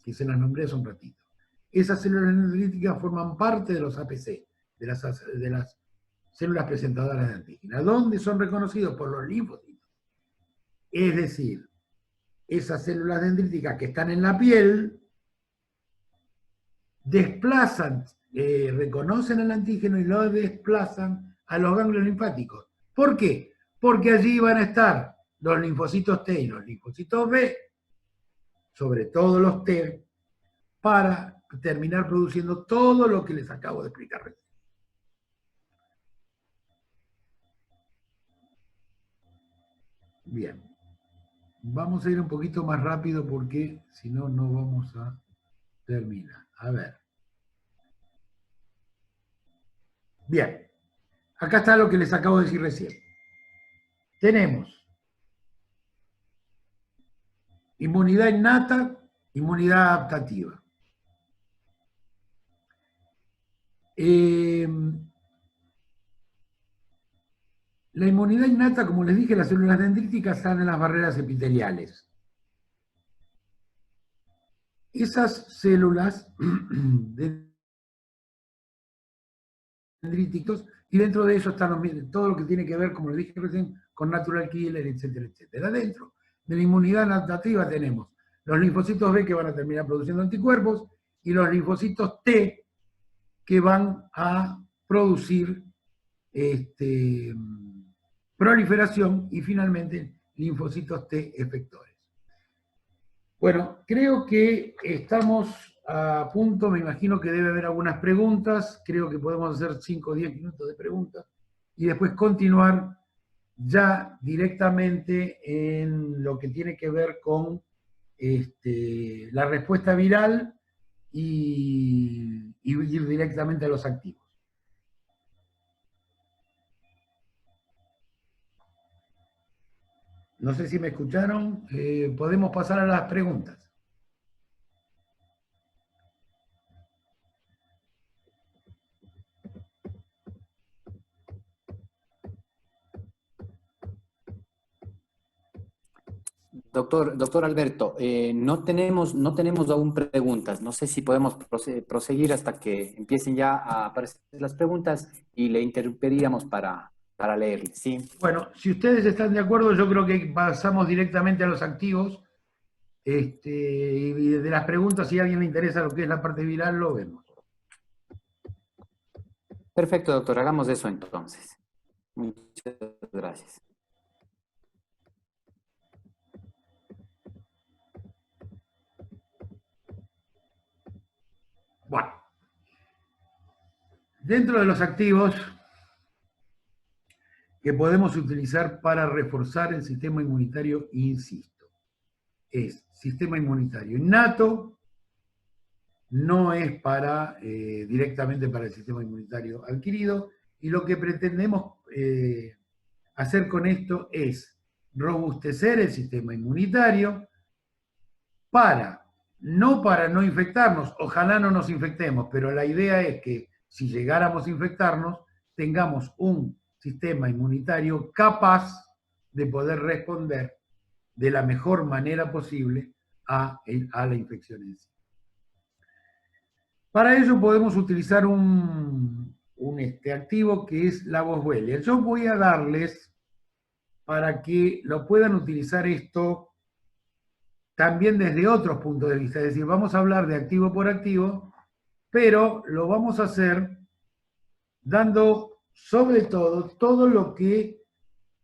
que se las nombré hace un ratito. Esas células dendríticas forman parte de los APC, de las células presentadoras de antígena, donde son reconocidos por los linfocitos. Es decir, esas células dendríticas que están en la piel desplazan, reconocen el antígeno y lo desplazan a los ganglios linfáticos. ¿Por qué? Porque allí van a estar los linfocitos T y los linfocitos B, sobre todo los T, para terminar produciendo todo lo que les acabo de explicar recién. Bien, vamos a ir un poquito más rápido porque si no, no vamos a terminar. A ver. Bien, acá está lo que les acabo de decir recién. Tenemos inmunidad innata, inmunidad adaptativa. La inmunidad innata, como les dije, las células dendríticas están en las barreras epiteliales. Esas células dendríticos, y dentro de eso están todo lo que tiene que ver, como les dije recién, con natural killer, etcétera, etcétera. Dentro de la inmunidad adaptativa tenemos los linfocitos B que van a terminar produciendo anticuerpos y los linfocitos T que van a producir proliferación y finalmente linfocitos T efectores. Bueno, creo que estamos a punto, me imagino que debe haber algunas preguntas, creo que podemos hacer 5 o 10 minutos de preguntas y después continuar ya directamente en lo que tiene que ver con la respuesta viral y ir directamente a los activos. No sé si me escucharon, podemos pasar a las preguntas. Doctor Alberto, no tenemos aún preguntas. No sé si podemos proseguir hasta que empiecen ya a aparecer las preguntas y le interrumpiríamos para leerle, ¿sí? Bueno, si ustedes están de acuerdo, yo creo que pasamos directamente a los activos. Y de las preguntas, si a alguien le interesa lo que es la parte viral, lo vemos. Perfecto, doctor. Hagamos eso entonces. Muchas gracias. Bueno, dentro de los activos que podemos utilizar para reforzar el sistema inmunitario, insisto, es sistema inmunitario innato, no es directamente para el sistema inmunitario adquirido, y lo que pretendemos hacer con esto es robustecer el sistema inmunitario no para no infectarnos, ojalá no nos infectemos, pero la idea es que si llegáramos a infectarnos, tengamos un sistema inmunitario capaz de poder responder de la mejor manera posible a la infección en sí. Para ello podemos utilizar un activo que es la boswellia. Yo voy a darles, para que lo puedan utilizar esto también desde otros puntos de vista, es decir, vamos a hablar de activo por activo, pero lo vamos a hacer dando sobre todo lo que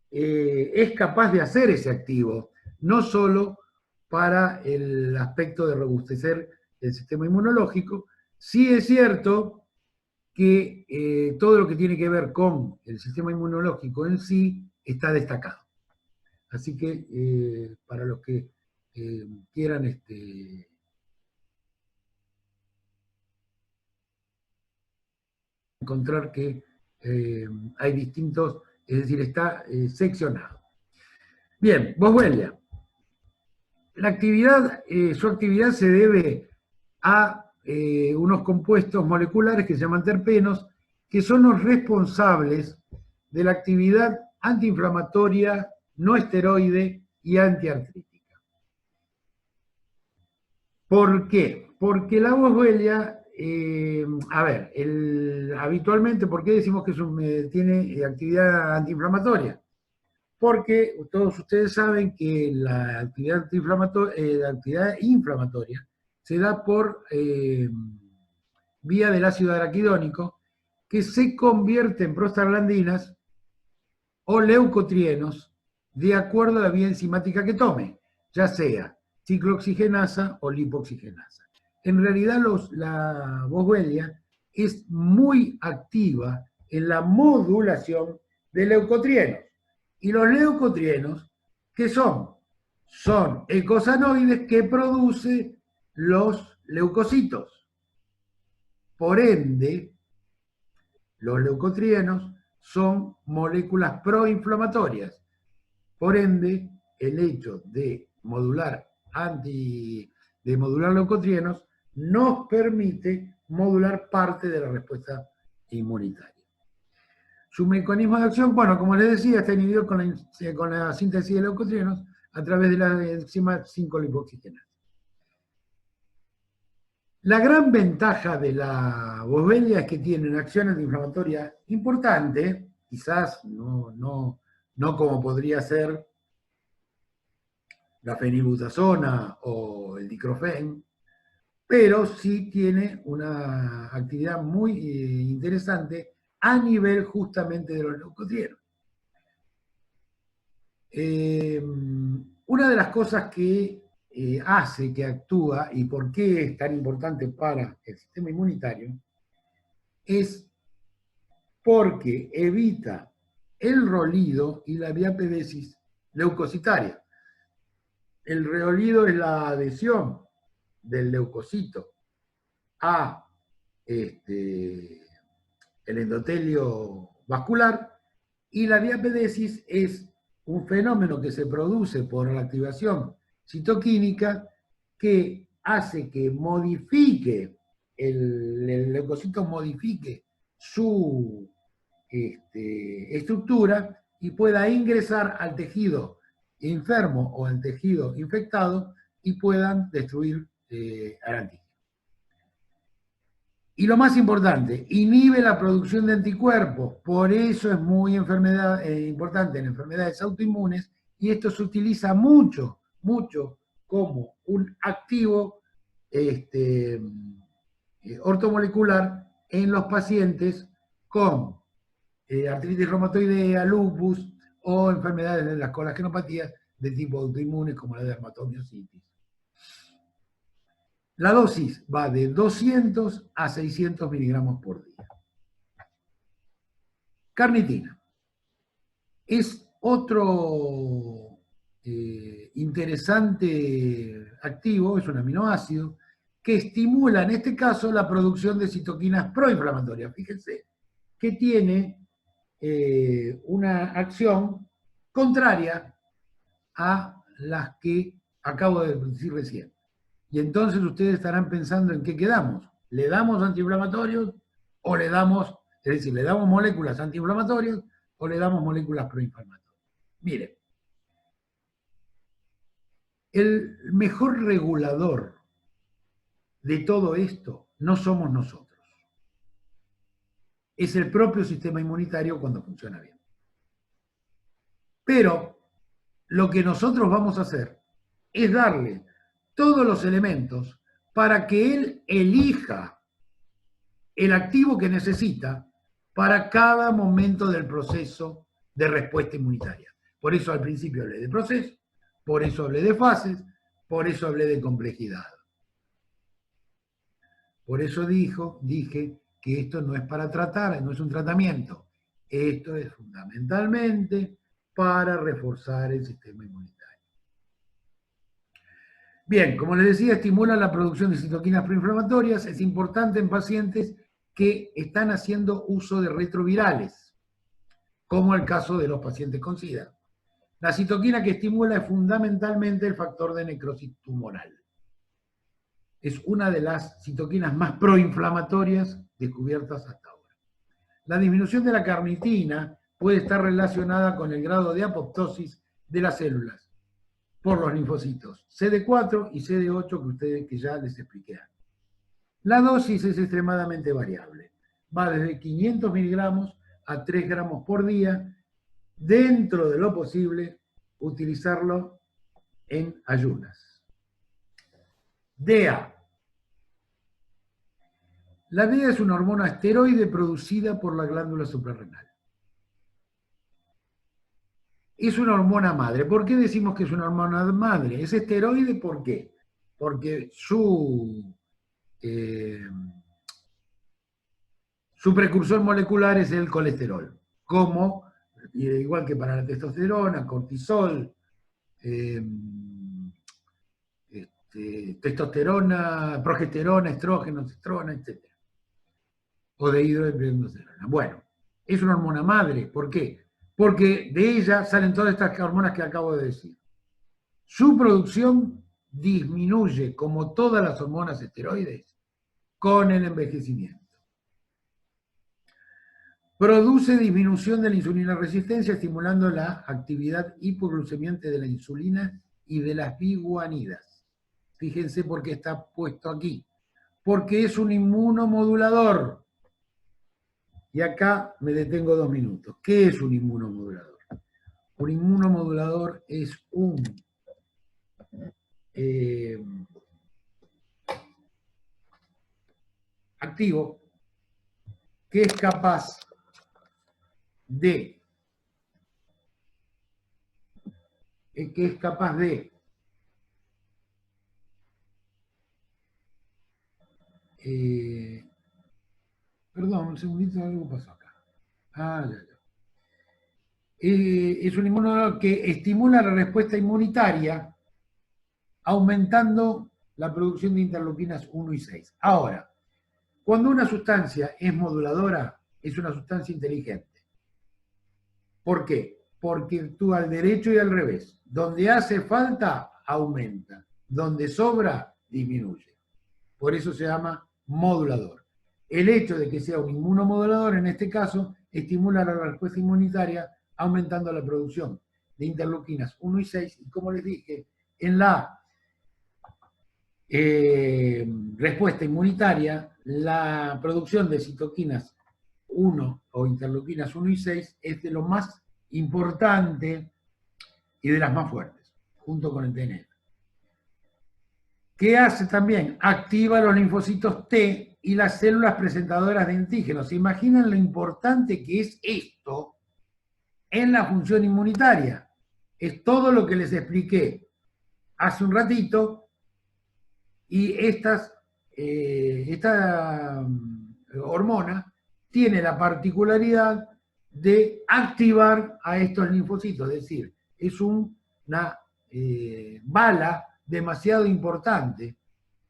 es capaz de hacer ese activo, no solo para el aspecto de robustecer el sistema inmunológico. Sí es cierto que todo lo que tiene que ver con el sistema inmunológico en sí está destacado. Así que para los que quieran encontrar que hay distintos, es decir, está seccionado. Bien, boswellia. Su actividad se debe a unos compuestos moleculares que se llaman terpenos, que son los responsables de la actividad antiinflamatoria, no esteroide y antiartrítica. ¿Por qué? Porque la boswellia, habitualmente, ¿por qué decimos que tiene actividad antiinflamatoria? Porque todos ustedes saben que la actividad inflamatoria se da por vía del ácido araquidónico, que se convierte en prostaglandinas o leucotrienos de acuerdo a la vía enzimática que tome, ya sea ciclooxigenasa o lipoxigenasa. En realidad la boswellia es muy activa en la modulación de leucotrienos. Y los leucotrienos, ¿qué son? Son eicosanoides que produce los leucocitos. Por ende, los leucotrienos son moléculas proinflamatorias. Por ende, el hecho de modular leucotrienos nos permite modular parte de la respuesta inmunitaria. Su mecanismo de acción, bueno, como les decía, está inhibido con la síntesis de leucotrienos a través de la enzima 5-lipoxigenasa. La gran ventaja de la boswellia es que tiene una acción antiinflamatoria importante, quizás no como podría ser la fenilbutazona o el dicrofen, pero sí tiene una actividad muy interesante a nivel justamente de los leucotrienos. Una de las cosas que hace, que actúa, y por qué es tan importante para el sistema inmunitario, es porque evita el rolido y la diapedesis leucocitaria. El rolido es la adhesión del leucocito a el endotelio vascular, y la diapedesis es un fenómeno que se produce por la activación citoquímica que hace que modifique, el leucocito modifique su estructura y pueda ingresar al tejido enfermo o al tejido infectado y puedan destruir al antígeno. Y lo más importante, inhibe la producción de anticuerpos, por eso es muy importante en enfermedades autoinmunes, y esto se utiliza mucho como un activo ortomolecular en los pacientes con artritis reumatoidea, lupus o enfermedades de las coagenopatías de tipo autoinmunes como la dermatomiositis. La dosis va de 200 a 600 miligramos por día. Carnitina. Es otro interesante activo, es un aminoácido, que estimula en este caso la producción de citoquinas proinflamatorias. Fíjense que tiene una acción contraria a las que acabo de decir recién. Y entonces ustedes estarán pensando en qué quedamos. ¿Le damos antiinflamatorios o le damos, es decir, le damos moléculas antiinflamatorias o le damos moléculas proinflamatorias? Miren, el mejor regulador de todo esto no somos nosotros. Es el propio sistema inmunitario cuando funciona bien. Pero lo que nosotros vamos a hacer es darle todos los elementos para que él elija el activo que necesita para cada momento del proceso de respuesta inmunitaria. Por eso al principio hablé de proceso, por eso hablé de fases, por eso hablé de complejidad. Por eso dije que esto no es para tratar, no es un tratamiento. Esto es fundamentalmente para reforzar el sistema inmunitario. Bien, como les decía, estimula la producción de citoquinas proinflamatorias. Es importante en pacientes que están haciendo uso de retrovirales, como el caso de los pacientes con SIDA. La citoquina que estimula es fundamentalmente el factor de necrosis tumoral. Es una de las citoquinas más proinflamatorias descubiertas hasta ahora. La disminución de la carnitina puede estar relacionada con el grado de apoptosis de las células por los linfocitos CD4 y CD8 que ya les expliqué antes. La dosis es extremadamente variable. Va desde 500 miligramos a 3 gramos por día. Dentro de lo posible, utilizarlo en ayunas. DEA. La DEA es una hormona esteroide producida por la glándula suprarrenal. Es una hormona madre. ¿Por qué decimos que es una hormona madre? Es esteroide, ¿por qué? Porque su precursor molecular es el colesterol, como, igual que para la testosterona, cortisol, testosterona, progesterona, estrógeno, testosterona, etc. O de hidroepiandrosterona. Bueno, es una hormona madre. ¿Por qué? Porque de ella salen todas estas hormonas que acabo de decir. Su producción disminuye, como todas las hormonas esteroides, con el envejecimiento. Produce disminución de la insulina resistencia, estimulando la actividad hipoglucemiante de la insulina y de las biguanidas. Fíjense por qué está puesto aquí. Porque es un inmunomodulador. Y acá me detengo 2 minutos. ¿Qué es un inmunomodulador? Un inmunomodulador es un activo que es capaz de perdón, un segundito, algo pasó acá. Es un inmunomodulador que estimula la respuesta inmunitaria aumentando la producción de interleuquinas 1 y 6. Ahora, cuando una sustancia es moduladora, es una sustancia inteligente. ¿Por qué? Porque actúa al derecho y al revés. Donde hace falta, aumenta. Donde sobra, disminuye. Por eso se llama modulador. El hecho de que sea un inmunomodulador, en este caso, estimula la respuesta inmunitaria aumentando la producción de interleuquinas 1 y 6. Y como les dije, en la respuesta inmunitaria, la producción de citoquinas 1 o interleuquinas 1 y 6 es de lo más importante y de las más fuertes, junto con el TNF. ¿Qué hace también? Activa los linfocitos T y las células presentadoras de antígenos. ¿Se imaginan lo importante que es esto en la función inmunitaria? Es todo lo que les expliqué hace un ratito. Y esta hormona tiene la particularidad de activar a estos linfocitos, es decir, es una bala demasiado importante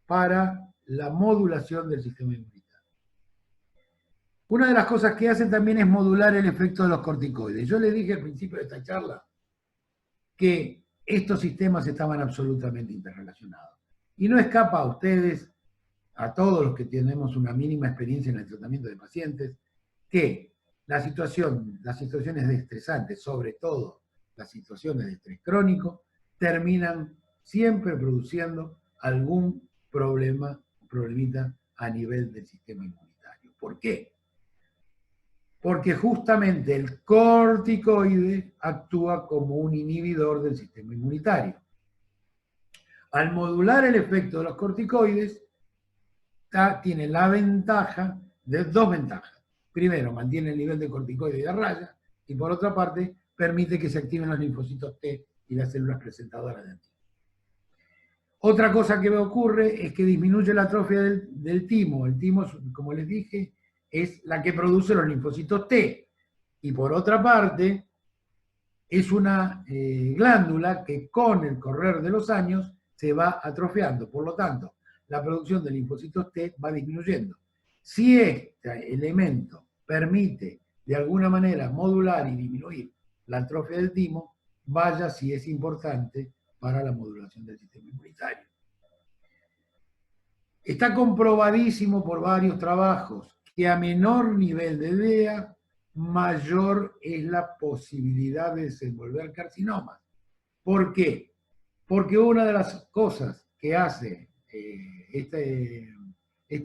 para la modulación del sistema inmunitario. Una de las cosas que hace también es modular el efecto de los corticoides. Yo les dije al principio de esta charla que estos sistemas estaban absolutamente interrelacionados. Y no escapa a ustedes, a todos los que tenemos una mínima experiencia en el tratamiento de pacientes, que las situaciones estresantes, sobre todo las situaciones de estrés crónico, terminan siempre produciendo algún problemita a nivel del sistema inmunitario. ¿Por qué? Porque justamente el corticoide actúa como un inhibidor del sistema inmunitario. Al modular el efecto de los corticoides, tiene la ventaja de 2 ventajas. Primero, mantiene el nivel de corticoide a raya, y por otra parte, permite que se activen los linfocitos T y las células presentadoras de antígenos. Otra cosa que me ocurre es que disminuye la atrofia del timo. El timo, como les dije, es la que produce los linfocitos T. Y por otra parte, es una glándula que con el correr de los años se va atrofiando. Por lo tanto, la producción de linfocitos T va disminuyendo. Si este elemento permite de alguna manera modular y disminuir la atrofia del timo, vaya si es importante para la modulación del sistema inmunitario. Está comprobadísimo por varios trabajos que a menor nivel de DEA, mayor es la posibilidad de desenvolver carcinomas. ¿Por qué? Porque una de las cosas que hace este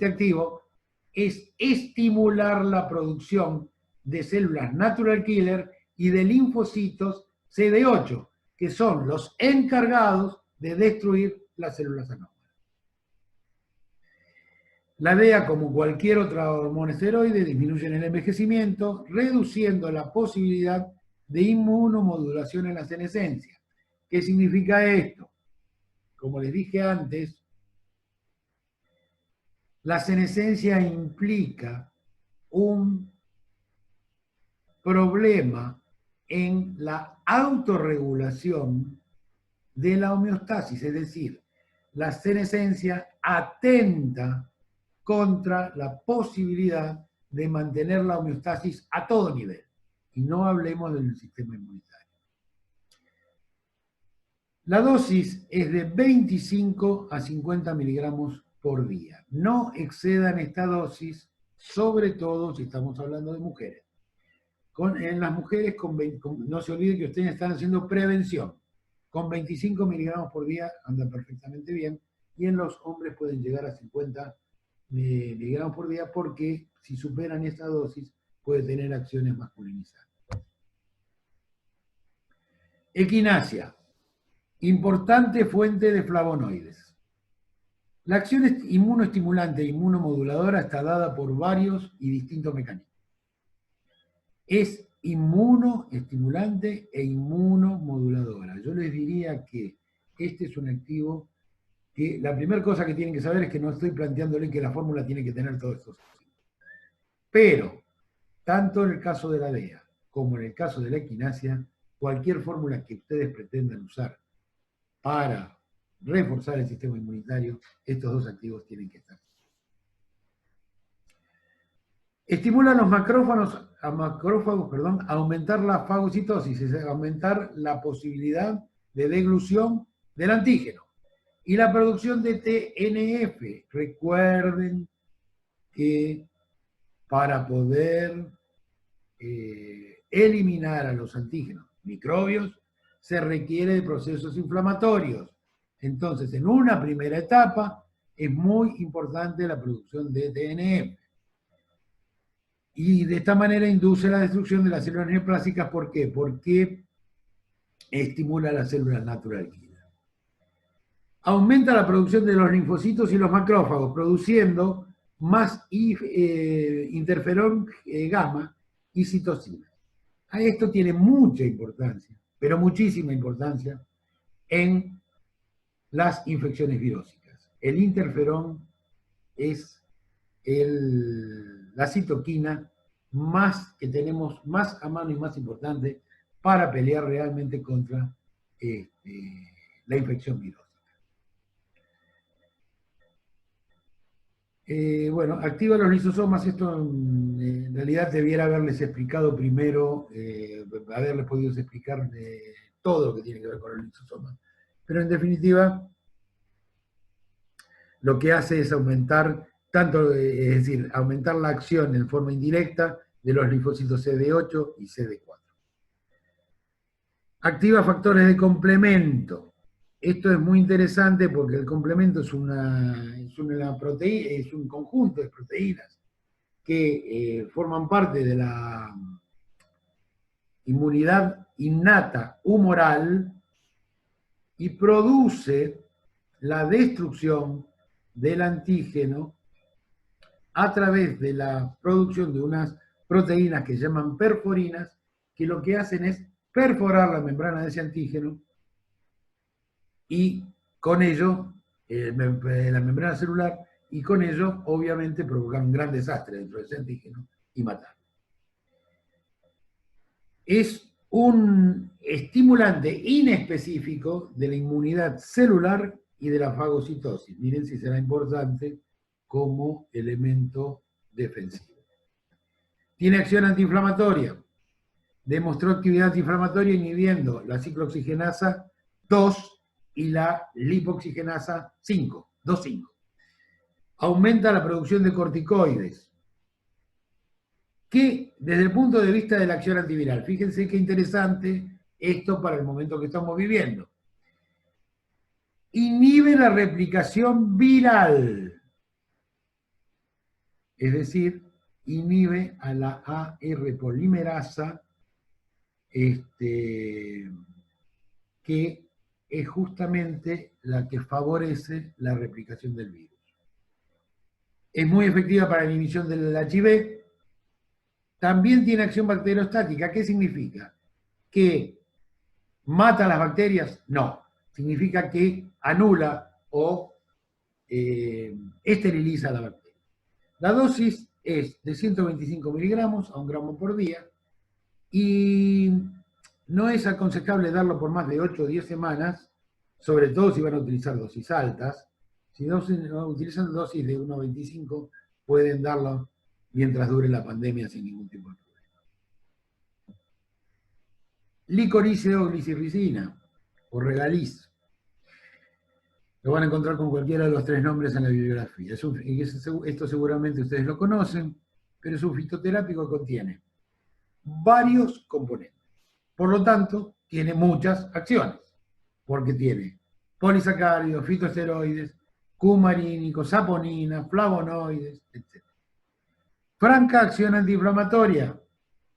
activo es estimular la producción de células natural killer y de linfocitos CD8, que son los encargados de destruir las células anómalas. La DEA, como cualquier otra hormona esteroide, disminuye en el envejecimiento, reduciendo la posibilidad de inmunomodulación en la senescencia. ¿Qué significa esto? Como les dije antes, la senescencia implica un problema en la autorregulación de la homeostasis, es decir, la senescencia atenta contra la posibilidad de mantener la homeostasis a todo nivel. Y no hablemos del sistema inmunitario. La dosis es de 25 a 50 miligramos por día. No excedan esta dosis, sobre todo si estamos hablando de mujeres. En las mujeres, no se olviden que ustedes están haciendo prevención. Con 25 miligramos por día anda perfectamente bien, y en los hombres pueden llegar a 50 miligramos por día, porque si superan esta dosis puede tener acciones masculinizantes. Equinacia, importante fuente de flavonoides. La acción inmunoestimulante e inmunomoduladora está dada por varios y distintos mecanismos. Es inmunoestimulante e inmunomoduladora. Yo les diría que este es un activo que la primera cosa que tienen que saber es que no estoy planteándole que la fórmula tiene que tener todos estos. Pero, tanto en el caso de la DEA como en el caso de la equinacia, cualquier fórmula que ustedes pretendan usar para reforzar el sistema inmunitario, estos dos activos tienen que estar. Estimulan los macrófagos, a aumentar la fagocitosis, es decir, aumentar la posibilidad de deglución del antígeno. Y la producción de TNF. Recuerden que para poder eliminar a los antígenos microbios, se requiere de procesos inflamatorios. Entonces, en una primera etapa, es muy importante la producción de TNF. Y de esta manera induce la destrucción de las células neoplásicas. ¿Por qué? Porque estimula las células natural killer. Aumenta la producción de los linfocitos y los macrófagos, produciendo más interferón gamma y citocina. Esto tiene mucha importancia, pero muchísima importancia, en las infecciones virósicas. El interferón es la citoquina que tenemos más a mano y más importante para pelear realmente contra la infección virósica. Bueno, activa los lisosomas. Esto en realidad debiera haberles explicado primero, haberles podido explicar todo lo que tiene que ver con los lisosomas. Pero en definitiva, lo que hace es aumentar, es decir, aumentar la acción en forma indirecta de los linfocitos CD8 y CD4. Activa factores de complemento. Esto es muy interesante porque el complemento es un conjunto de proteínas que forman parte de la inmunidad innata humoral y produce la destrucción del antígeno a través de la producción de unas proteínas que se llaman perforinas, que lo que hacen es perforar la membrana de ese antígeno y con ello, la membrana celular, y con ello, obviamente, provocar un gran desastre dentro de ese antígeno y matarlo. Es un estimulante inespecífico de la inmunidad celular y de la fagocitosis. Miren si será importante como elemento defensivo. Tiene acción antiinflamatoria. Demostró actividad antiinflamatoria inhibiendo la ciclooxigenasa 2 y la lipoxigenasa 5, 2,5. Aumenta la producción de corticoides. que desde el punto de vista de la acción antiviral, fíjense qué interesante esto para el momento que estamos viviendo. Inhibe la replicación viral, es decir, inhibe a la AR polimerasa, que es justamente la que favorece la replicación del virus. Es muy efectiva para la inhibición del HIV. También tiene acción bacteriostática. ¿Qué significa? ¿Que mata las bacterias? No. Significa que anula o esteriliza la bacteria. La dosis es de 125 miligramos a 1 gramo por día y no es aconsejable darlo por más de 8 o 10 semanas, sobre todo si van a utilizar dosis altas. Si no utilizan dosis de 1,25, pueden darlo mientras dure la pandemia sin ningún tipo de problema. Licorice o glicirricina, o regaliz. Lo van a encontrar con cualquiera de los 3 nombres en la bibliografía. Esto seguramente ustedes lo conocen, pero es un fitoterápico que contiene varios componentes. Por lo tanto, tiene muchas acciones, porque tiene polisacáridos, fitoesteroides, cumarínicos, saponina, flavonoides, etc. Franca acción antiinflamatoria.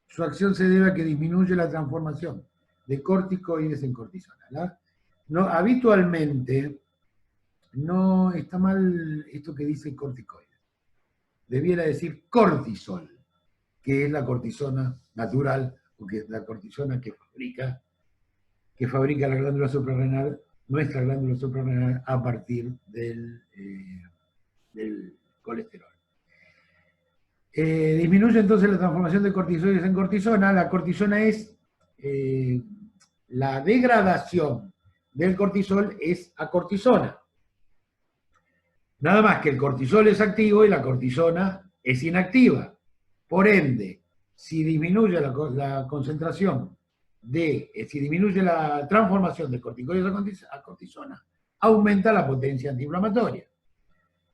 Su acción se debe a que disminuye la transformación de corticoides en cortisona. Habitualmente, no está mal esto que dice corticoides. Debiera decir cortisol, que es la cortisona natural, porque es la cortisona que fabrica la glándula suprarrenal, nuestra glándula suprarrenal, a partir del colesterol. Disminuye entonces la transformación de cortisoides en cortisona. La cortisona es la degradación del cortisol es a cortisona. Nada más que el cortisol es activo y la cortisona es inactiva. Por ende, si disminuye la concentración si disminuye la transformación de corticoides a cortisona, aumenta la potencia antiinflamatoria.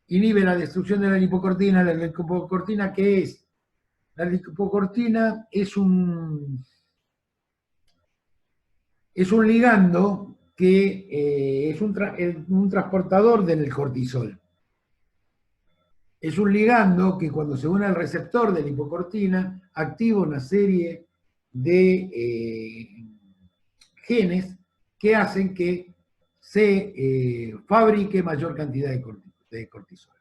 Inhibe la destrucción de la lipocortina. ¿La lipocortina qué es? La lipocortina es un ligando que es un transportador del cortisol. Es un ligando que cuando se une al receptor de lipocortina activa una serie de genes que hacen que se fabrique mayor cantidad de cortisol.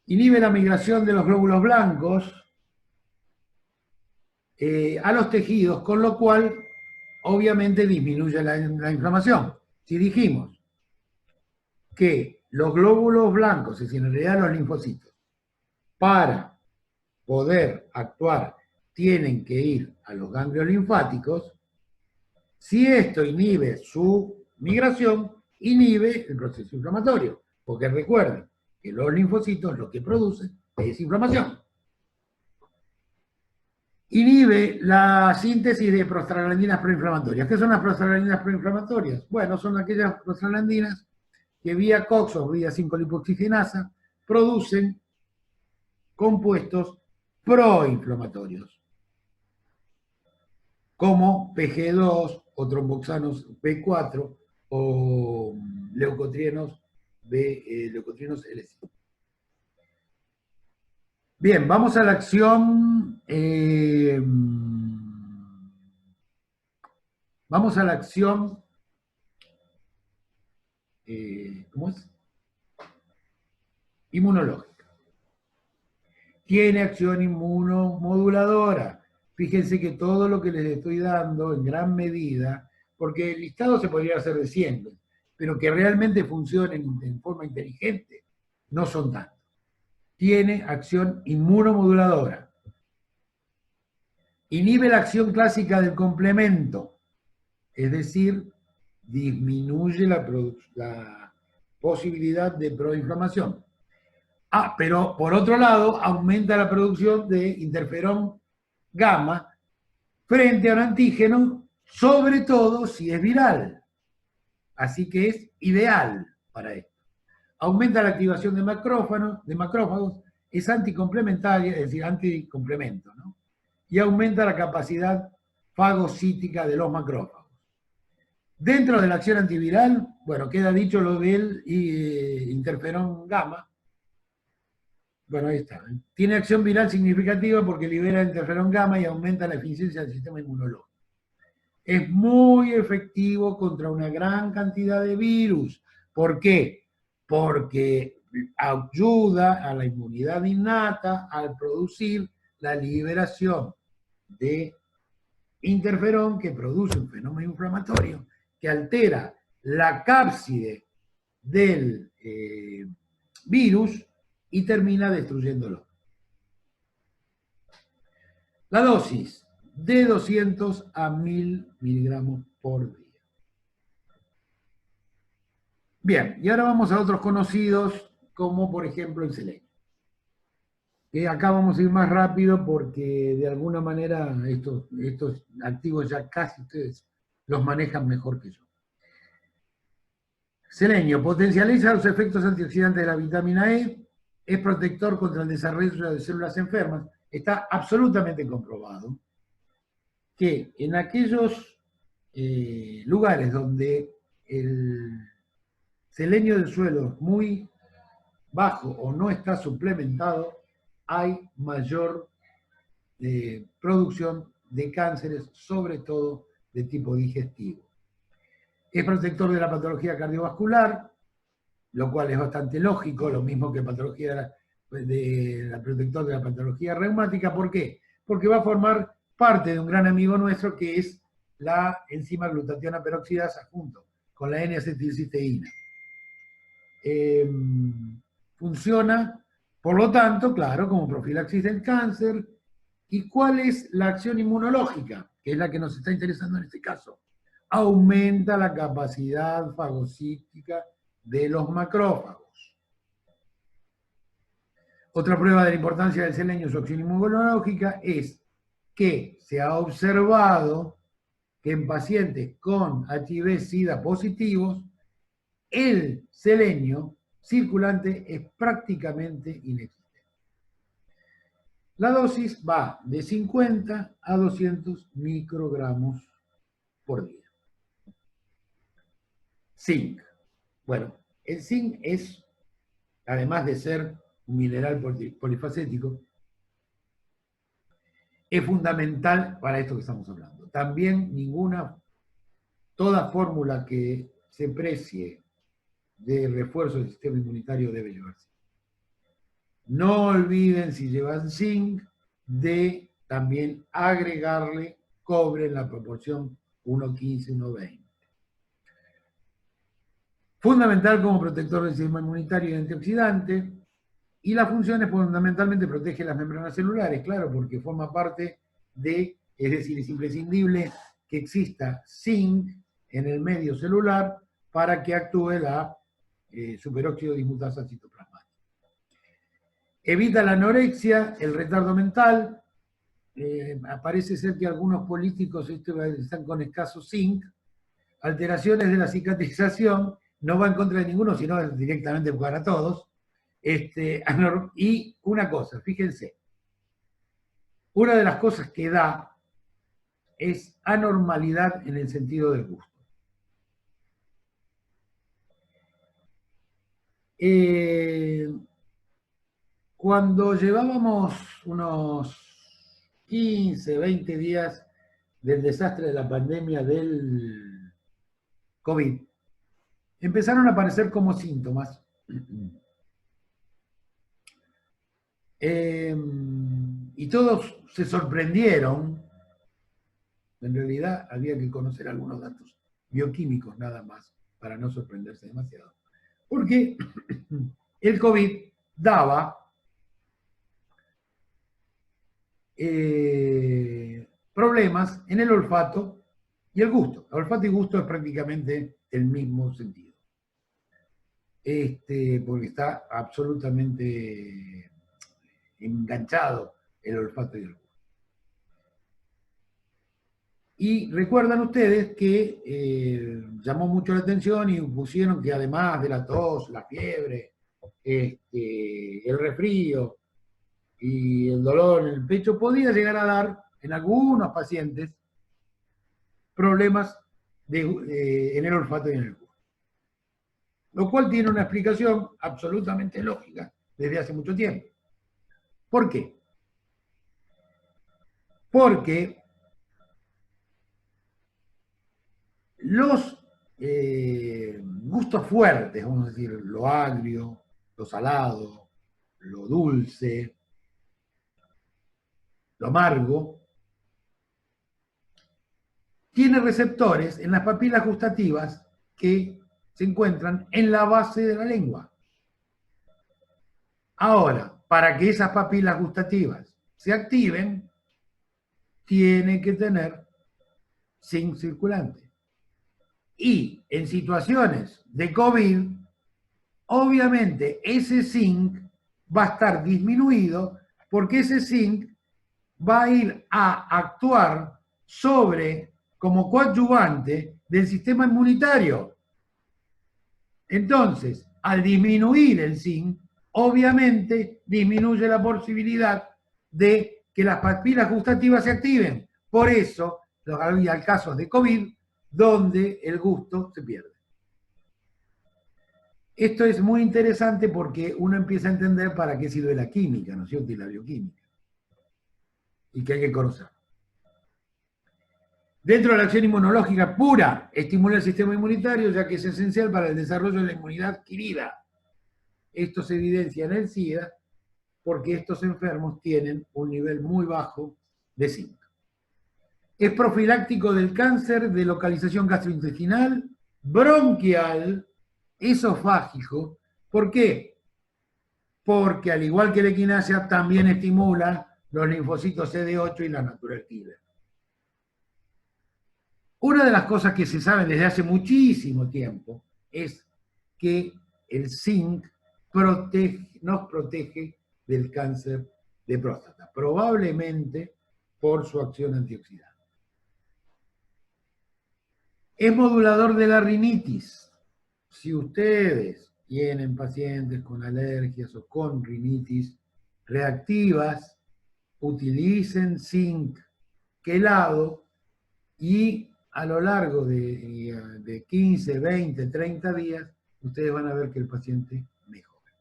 Inhibe la migración de los glóbulos blancos a los tejidos, con lo cual obviamente disminuye la inflamación. Si dijimos que los glóbulos blancos, es decir, en realidad los linfocitos, para poder actuar tienen que ir a los ganglios linfáticos, si esto inhibe su migración, inhibe el proceso inflamatorio, porque recuerden que los linfocitos lo que producen es inflamación. Inhibe la síntesis de prostaglandinas proinflamatorias. ¿Qué son las prostaglandinas proinflamatorias? Bueno, son aquellas prostaglandinas que vía COX o vía 5-lipoxigenasa producen compuestos proinflamatorios, como PG2 o tromboxanos B4 o leucotrienos L5. Bien, vamos a la acción. Vamos a la acción. ¿Cómo es? Inmunológica. Tiene acción inmunomoduladora. Fíjense que todo lo que les estoy dando, en gran medida, porque el listado se podría hacer de 100, pero que realmente funcionen en forma inteligente, no son tantos. Tiene acción inmunomoduladora. Inhibe la acción clásica del complemento, es decir, disminuye la posibilidad de proinflamación. Pero por otro lado, aumenta la producción de interferón gamma frente a un antígeno, sobre todo si es viral. Así que es ideal para esto. Aumenta la activación de macrófagos, es anticomplementaria, es decir, anticomplemento, ¿no? y aumenta la capacidad fagocítica de los macrófagos. Dentro de la acción antiviral, bueno, queda dicho lo del interferón gamma. Bueno, ahí está. Tiene acción viral significativa porque libera interferón gamma y aumenta la eficiencia del sistema inmunológico. Es muy efectivo contra una gran cantidad de virus. ¿Por qué? Porque ayuda a la inmunidad innata al producir la liberación de interferón que produce un fenómeno inflamatorio que altera la cápside del virus y termina destruyéndolo. La dosis, de 200 a 1000 miligramos por día. Bien, y ahora vamos a otros conocidos, como por ejemplo el selenio. Que acá vamos a ir más rápido porque de alguna manera estos activos ya casi ustedes los manejan mejor que yo. Selenio potencializa los efectos antioxidantes de la vitamina E, es protector contra el desarrollo de células enfermas. Está absolutamente comprobado que en aquellos lugares donde el selenio del suelo es muy bajo o no está suplementado, hay mayor producción de cánceres, sobre todo de tipo digestivo. Es protector de la patología cardiovascular, lo cual es bastante lógico, lo mismo que protector de la patología reumática. ¿Por qué? Porque va a formar parte de un gran amigo nuestro que es la enzima glutationa peroxidasa junto con la N-acetilcisteína. Funciona, por lo tanto, claro, como profilaxis del cáncer. ¿Y cuál es la acción inmunológica? Que es la que nos está interesando en este caso. Aumenta la capacidad fagocítica de los macrófagos. Otra prueba de la importancia del selenio en su acción inmunológica es que se ha observado que en pacientes con HIV-Sida positivos, el selenio circulante es prácticamente inexistente. La dosis va de 50 a 200 microgramos por día. Zinc. Bueno, el zinc es, además de ser un mineral polifacético, es fundamental para esto que estamos hablando. También toda fórmula que se precie de refuerzo del sistema inmunitario debe llevarse. No olviden, si llevan zinc, de también agregarle cobre en la proporción 1,15, 1,20. Fundamental como protector del sistema inmunitario y antioxidante, y la función es fundamentalmente protege las membranas celulares, claro, porque forma parte de, es decir, es imprescindible que exista zinc en el medio celular para que actúe la superóxido dismutasa citoplasmática. Evita la anorexia, el retardo mental. Parece ser que algunos políticos están con escaso zinc. Alteraciones de la cicatrización, no va en contra de ninguno, sino directamente para todos. Y una cosa, fíjense, una de las cosas que da es anormalidad en el sentido del gusto. Cuando llevábamos unos 15, 20 días del desastre de la pandemia del COVID, empezaron a aparecer como síntomas. Y todos se sorprendieron. En realidad había que conocer algunos datos bioquímicos nada más para no sorprenderse demasiado. Porque el COVID daba problemas en el olfato y el gusto. El olfato y gusto es prácticamente el mismo sentido. Porque está absolutamente enganchado el olfato y el gusto. Y recuerdan ustedes que llamó mucho la atención y pusieron que además de la tos, la fiebre, el resfrío y el dolor en el pecho, podía llegar a dar en algunos pacientes, problemas en el olfato y en el gusto. Lo cual tiene una explicación absolutamente lógica desde hace mucho tiempo. ¿Por qué? Porque los gustos fuertes, vamos a decir, lo agrio, lo salado, lo dulce, lo amargo, tiene receptores en las papilas gustativas que se encuentran en la base de la lengua. Ahora, para que esas papilas gustativas se activen, tiene que tener zinc circulante. Y en situaciones de COVID, obviamente ese zinc va a estar disminuido porque ese zinc va a ir a actuar como coadyuvante del sistema inmunitario. Entonces, al disminuir el zinc, obviamente disminuye la posibilidad de que las papilas gustativas se activen. Por eso, había casos de COVID donde el gusto se pierde. Esto es muy interesante porque uno empieza a entender para qué sirve la química, ¿no es cierto? Y la bioquímica. Y que hay que conocer. Dentro de la acción inmunológica pura, estimula el sistema inmunitario, ya que es esencial para el desarrollo de la inmunidad adquirida. Esto se evidencia en el SIDA porque estos enfermos tienen un nivel muy bajo de zinc. Es profiláctico del cáncer de localización gastrointestinal, bronquial, esofágico. ¿Por qué? Porque al igual que la equinacia también estimula los linfocitos CD8 y la natural killer. Una de las cosas que se sabe desde hace muchísimo tiempo es que el zinc nos protege del cáncer de próstata, probablemente por su acción antioxidante. Es modulador de la rinitis. Si ustedes tienen pacientes con alergias o con rinitis reactivas, utilicen zinc quelado y a lo largo de 15, 20, 30 días, ustedes van a ver que el paciente mejora.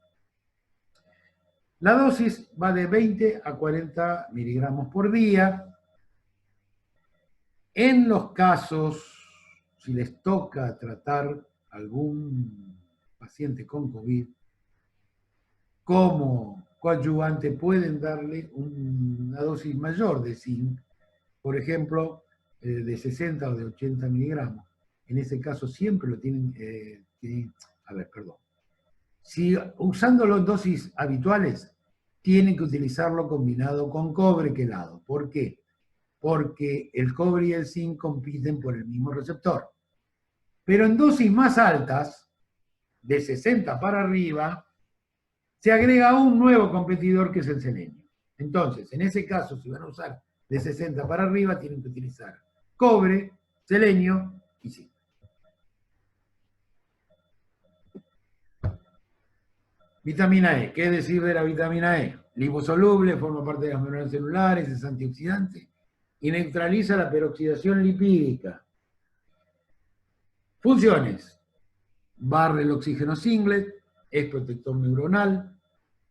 La dosis va de 20 a 40 miligramos por día. En los casos, si les toca tratar algún paciente con COVID, como coadyuvante pueden darle una dosis mayor de zinc, por ejemplo, de 60 o de 80 miligramos. En ese caso siempre lo tienen, Si usándolo en dosis habituales, tienen que utilizarlo combinado con cobre quelado. ¿Por qué? Porque el cobre y el zinc compiten por el mismo receptor. Pero en dosis más altas, de 60 para arriba, se agrega un nuevo competidor que es el selenio. Entonces, en ese caso, si van a usar de 60 para arriba, tienen que utilizar cobre, selenio y zinc. Vitamina E. ¿Qué decir de la vitamina E? Liposoluble, forma parte de las membranas celulares, es antioxidante y neutraliza la peroxidación lipídica. Funciones. Barre el oxígeno singlet, es protector neuronal,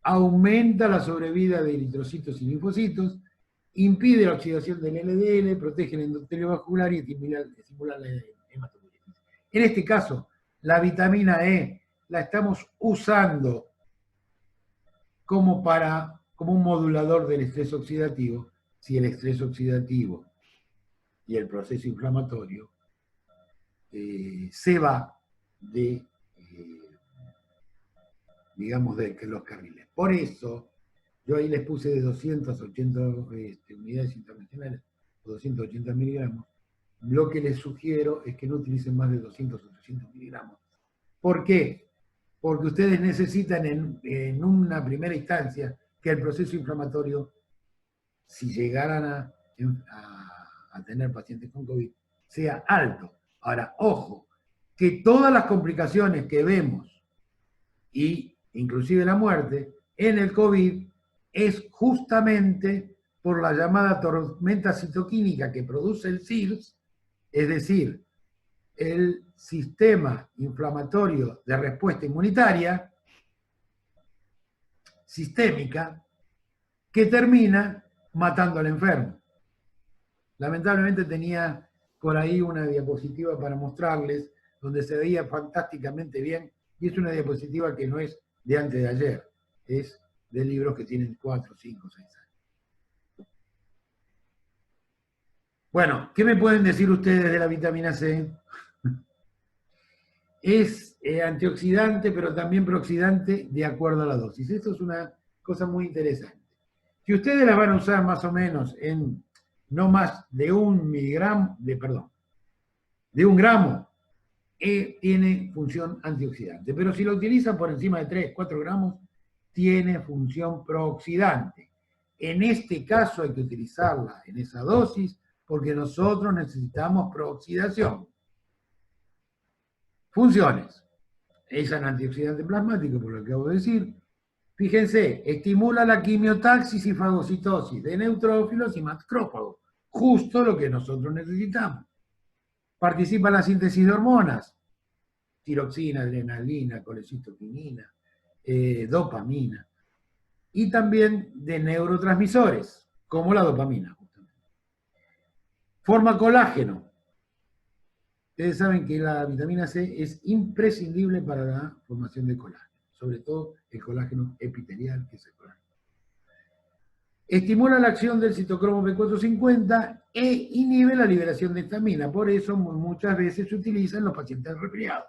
aumenta la sobrevida de eritrocitos y linfocitos, impide la oxidación del LDL, protege el endotelio vascular y estimula la hematopoiesis. En este caso, la vitamina E la estamos usando como un modulador del estrés oxidativo, si el estrés oxidativo y el proceso inflamatorio se va de los carriles. Por eso, yo ahí les puse de 280 unidades internacionales, o 280 miligramos. Lo que les sugiero es que no utilicen más de 200 o 300 miligramos. ¿Por qué? Porque ustedes necesitan en una primera instancia que el proceso inflamatorio, si llegaran a tener pacientes con COVID, sea alto. Ahora, ojo, que todas las complicaciones que vemos, y inclusive la muerte, en el COVID, es justamente por la llamada tormenta citoquímica que produce el CIRS, es decir, el sistema inflamatorio de respuesta inmunitaria sistémica, que termina matando al enfermo. Lamentablemente tenía por ahí una diapositiva para mostrarles, donde se veía fantásticamente bien, y es una diapositiva que no es de antes de ayer, es de libros que tienen 4, 5, 6 años. Bueno, ¿qué me pueden decir ustedes de la vitamina C? Es antioxidante, pero también prooxidante de acuerdo a la dosis. Esto es una cosa muy interesante. Si ustedes las van a usar más o menos en no más de 1 miligramo, de 1 gramo, tiene función antioxidante. Pero si lo utiliza por encima de 3, 4 gramos, tiene función prooxidante. En este caso hay que utilizarla en esa dosis porque nosotros necesitamos prooxidación. Funciones. Es un antioxidante plasmático, por lo que acabo de decir. Fíjense, estimula la quimiotaxis y fagocitosis de neutrófilos y macrófagos. Justo lo que nosotros necesitamos. Participa en la síntesis de hormonas. Tiroxina, adrenalina, colecitoquinina, dopamina. Y también de neurotransmisores, como la dopamina, justamente. Forma colágeno. Ustedes saben que la vitamina C es imprescindible para la formación de colágeno, sobre todo el colágeno epitelial, que es el colágeno. Estimula la acción del citocromo P450 e inhibe la liberación de histamina. Por eso muchas veces se utiliza en los pacientes resfriados.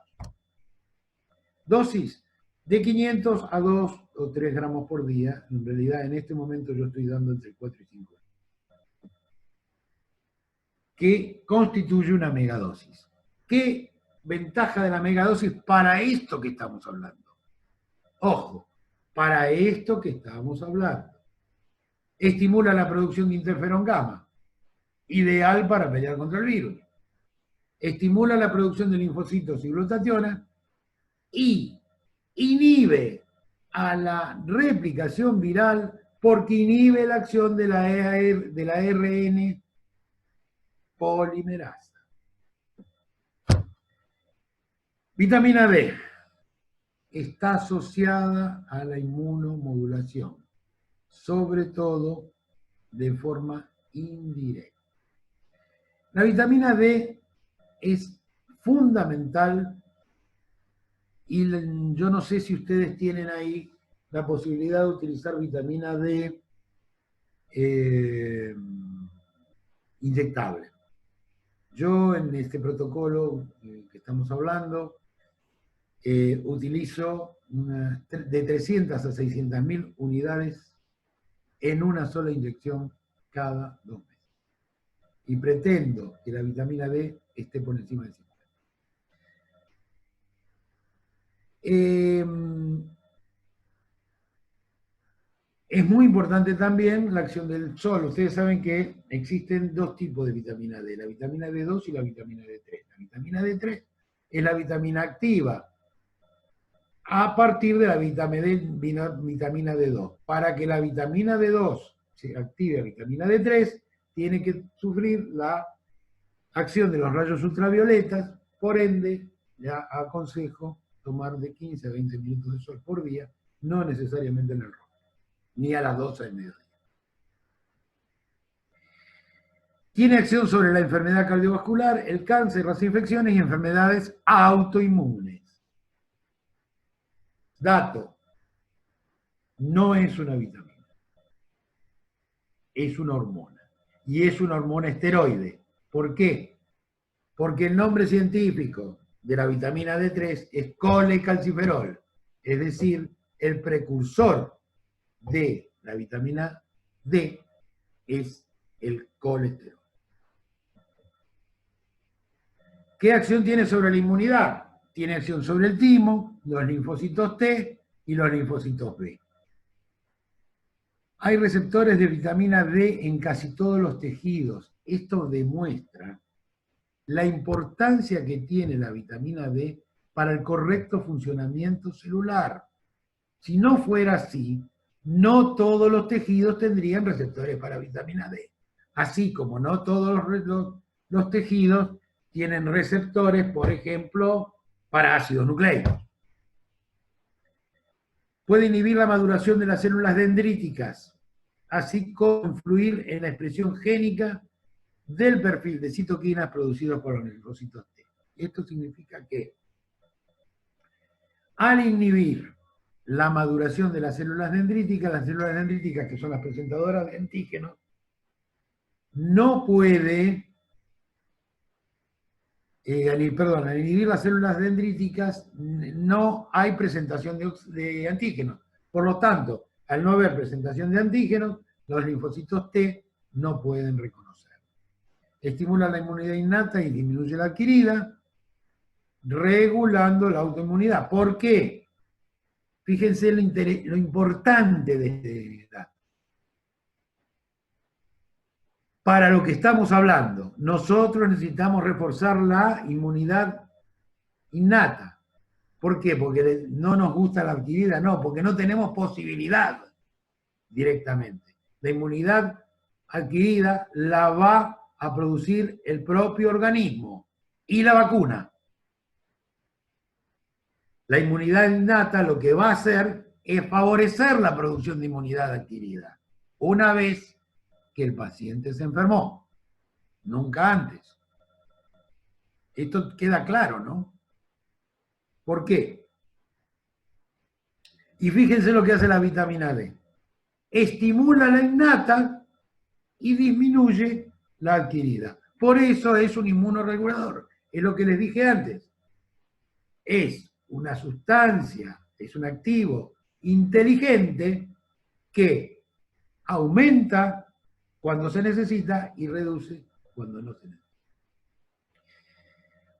Dosis de 500 a 2 o 3 gramos por día. En realidad, en este momento yo estoy dando entre 4 y 5. Que constituye una megadosis. ¿Qué ventaja de la megadosis para esto que estamos hablando? Ojo, para esto que estamos hablando. Estimula la producción de interferón gamma, ideal para pelear contra el virus. Estimula la producción de linfocitos y glutationa y inhibe a la replicación viral porque inhibe la acción de la ARN polimerasa. Vitamina D está asociada a la inmunomodulación, sobre todo de forma indirecta. La vitamina D es fundamental y yo no sé si ustedes tienen ahí la posibilidad de utilizar vitamina D inyectable. Yo en este protocolo que estamos hablando utilizo de 300 a 600.000 unidades en una sola inyección cada 2 meses. Y pretendo que la vitamina D esté por encima de 50. Es muy importante también la acción del sol. Ustedes saben que existen 2 tipos de vitamina D, la vitamina D2 y la vitamina D3. La vitamina D3 es la vitamina activa a partir de la vitamina D2. Para que la vitamina D2 se active a vitamina D3, tiene que sufrir la acción de los rayos ultravioletas, por ende, ya aconsejo tomar de 15 a 20 minutos de sol por día, no necesariamente en el rojo, ni a las 12 del mediodía. Tiene acción sobre la enfermedad cardiovascular, el cáncer, las infecciones y enfermedades autoinmunes. Dato, no es una vitamina, es una hormona. Y es una hormona esteroide. ¿Por qué? Porque el nombre científico de la vitamina D3 es colecalciferol, es decir, el precursor de la vitamina D es el colesterol. ¿Qué acción tiene sobre la inmunidad? Tiene acción sobre el timo, los linfocitos T y los linfocitos B. Hay receptores de vitamina D en casi todos los tejidos. Esto demuestra la importancia que tiene la vitamina D para el correcto funcionamiento celular. Si no fuera así, no todos los tejidos tendrían receptores para vitamina D. Así como no todos los tejidos tienen receptores, por ejemplo, para ácidos nucleicos. Puede inhibir la maduración de las células dendríticas, así como influir en la expresión génica del perfil de citoquinas producidos por los linfocitos T. Esto significa que al inhibir la maduración de las células dendríticas, que son las presentadoras de antígenos, no puede, al inhibir las células dendríticas, no hay presentación de antígenos. Por lo tanto, al no haber presentación de antígenos, los linfocitos T no pueden reconocer. Estimula la inmunidad innata y disminuye la adquirida, regulando la autoinmunidad. ¿Por qué? Fíjense lo importante de este dato. Para lo que estamos hablando, nosotros necesitamos reforzar la inmunidad innata. ¿Por qué? Porque no nos gusta la adquirida, no, porque no tenemos posibilidad directamente. La inmunidad adquirida la va a producir el propio organismo y la vacuna. La inmunidad innata lo que va a hacer es favorecer la producción de inmunidad adquirida, una vez que el paciente se enfermó, nunca antes. Esto queda claro, ¿no? ¿Por qué? Y fíjense lo que hace la vitamina D. Estimula la innata y disminuye la adquirida. Por eso es un inmunorregulador. Es lo que les dije antes. Es una sustancia, es un activo inteligente que aumenta cuando se necesita y reduce cuando no se necesita.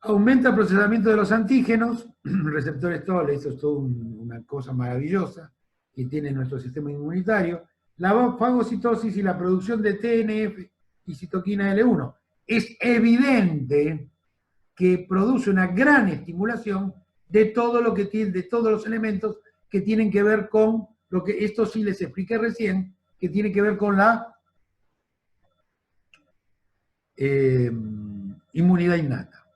Aumenta el procesamiento de los antígenos, receptores TOL, eso es toda una cosa maravillosa que tiene nuestro sistema inmunitario. La fagocitosis y la producción de TNF y citoquina L1. Es evidente que produce una gran estimulación de todo lo que tiene, de todos los elementos que tienen que ver con lo que esto sí les expliqué recién, que tiene que ver con la inmunidad innata.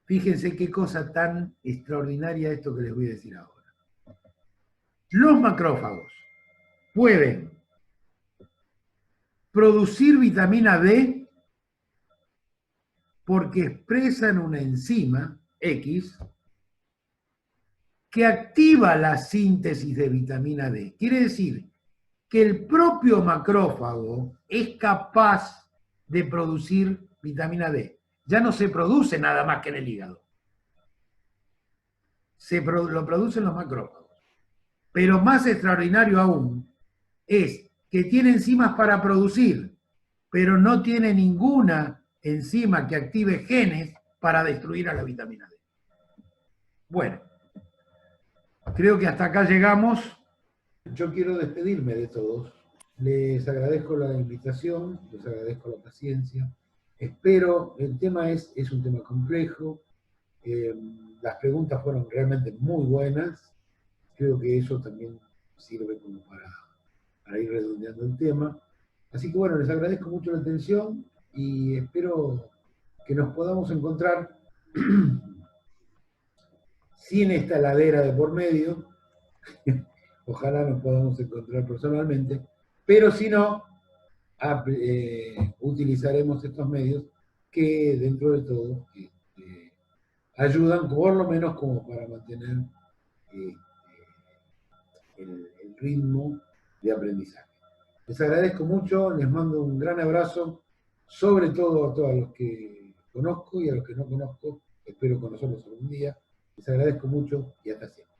Fíjense qué cosa tan extraordinaria esto que les voy a decir ahora. Los macrófagos pueden producir vitamina D porque expresan una enzima X que activa la síntesis de vitamina D. Quiere decir que el propio macrófago es capaz de producir vitamina D. Ya no se produce nada más que en el hígado. Lo producen los macrófagos. Pero más extraordinario aún es que tiene enzimas para producir, pero no tiene ninguna enzima que active genes para destruir a la vitamina D. Bueno, creo que hasta acá llegamos. Yo quiero despedirme de todos. Les agradezco la invitación, les agradezco la paciencia. Espero, el tema es un tema complejo. Las preguntas fueron realmente muy buenas. Creo que eso también sirve como para ir redondeando el tema. Así que bueno, les agradezco mucho la atención y espero que nos podamos encontrar sin esta ladera de por medio. Ojalá nos podamos encontrar personalmente, pero si no, utilizaremos estos medios que dentro de todo ayudan por lo menos como para mantener el ritmo de aprendizaje. Les agradezco mucho, les mando un gran abrazo, sobre todo a todos los que conozco y a los que no conozco, espero conocerlos algún día. Les agradezco mucho y hasta siempre.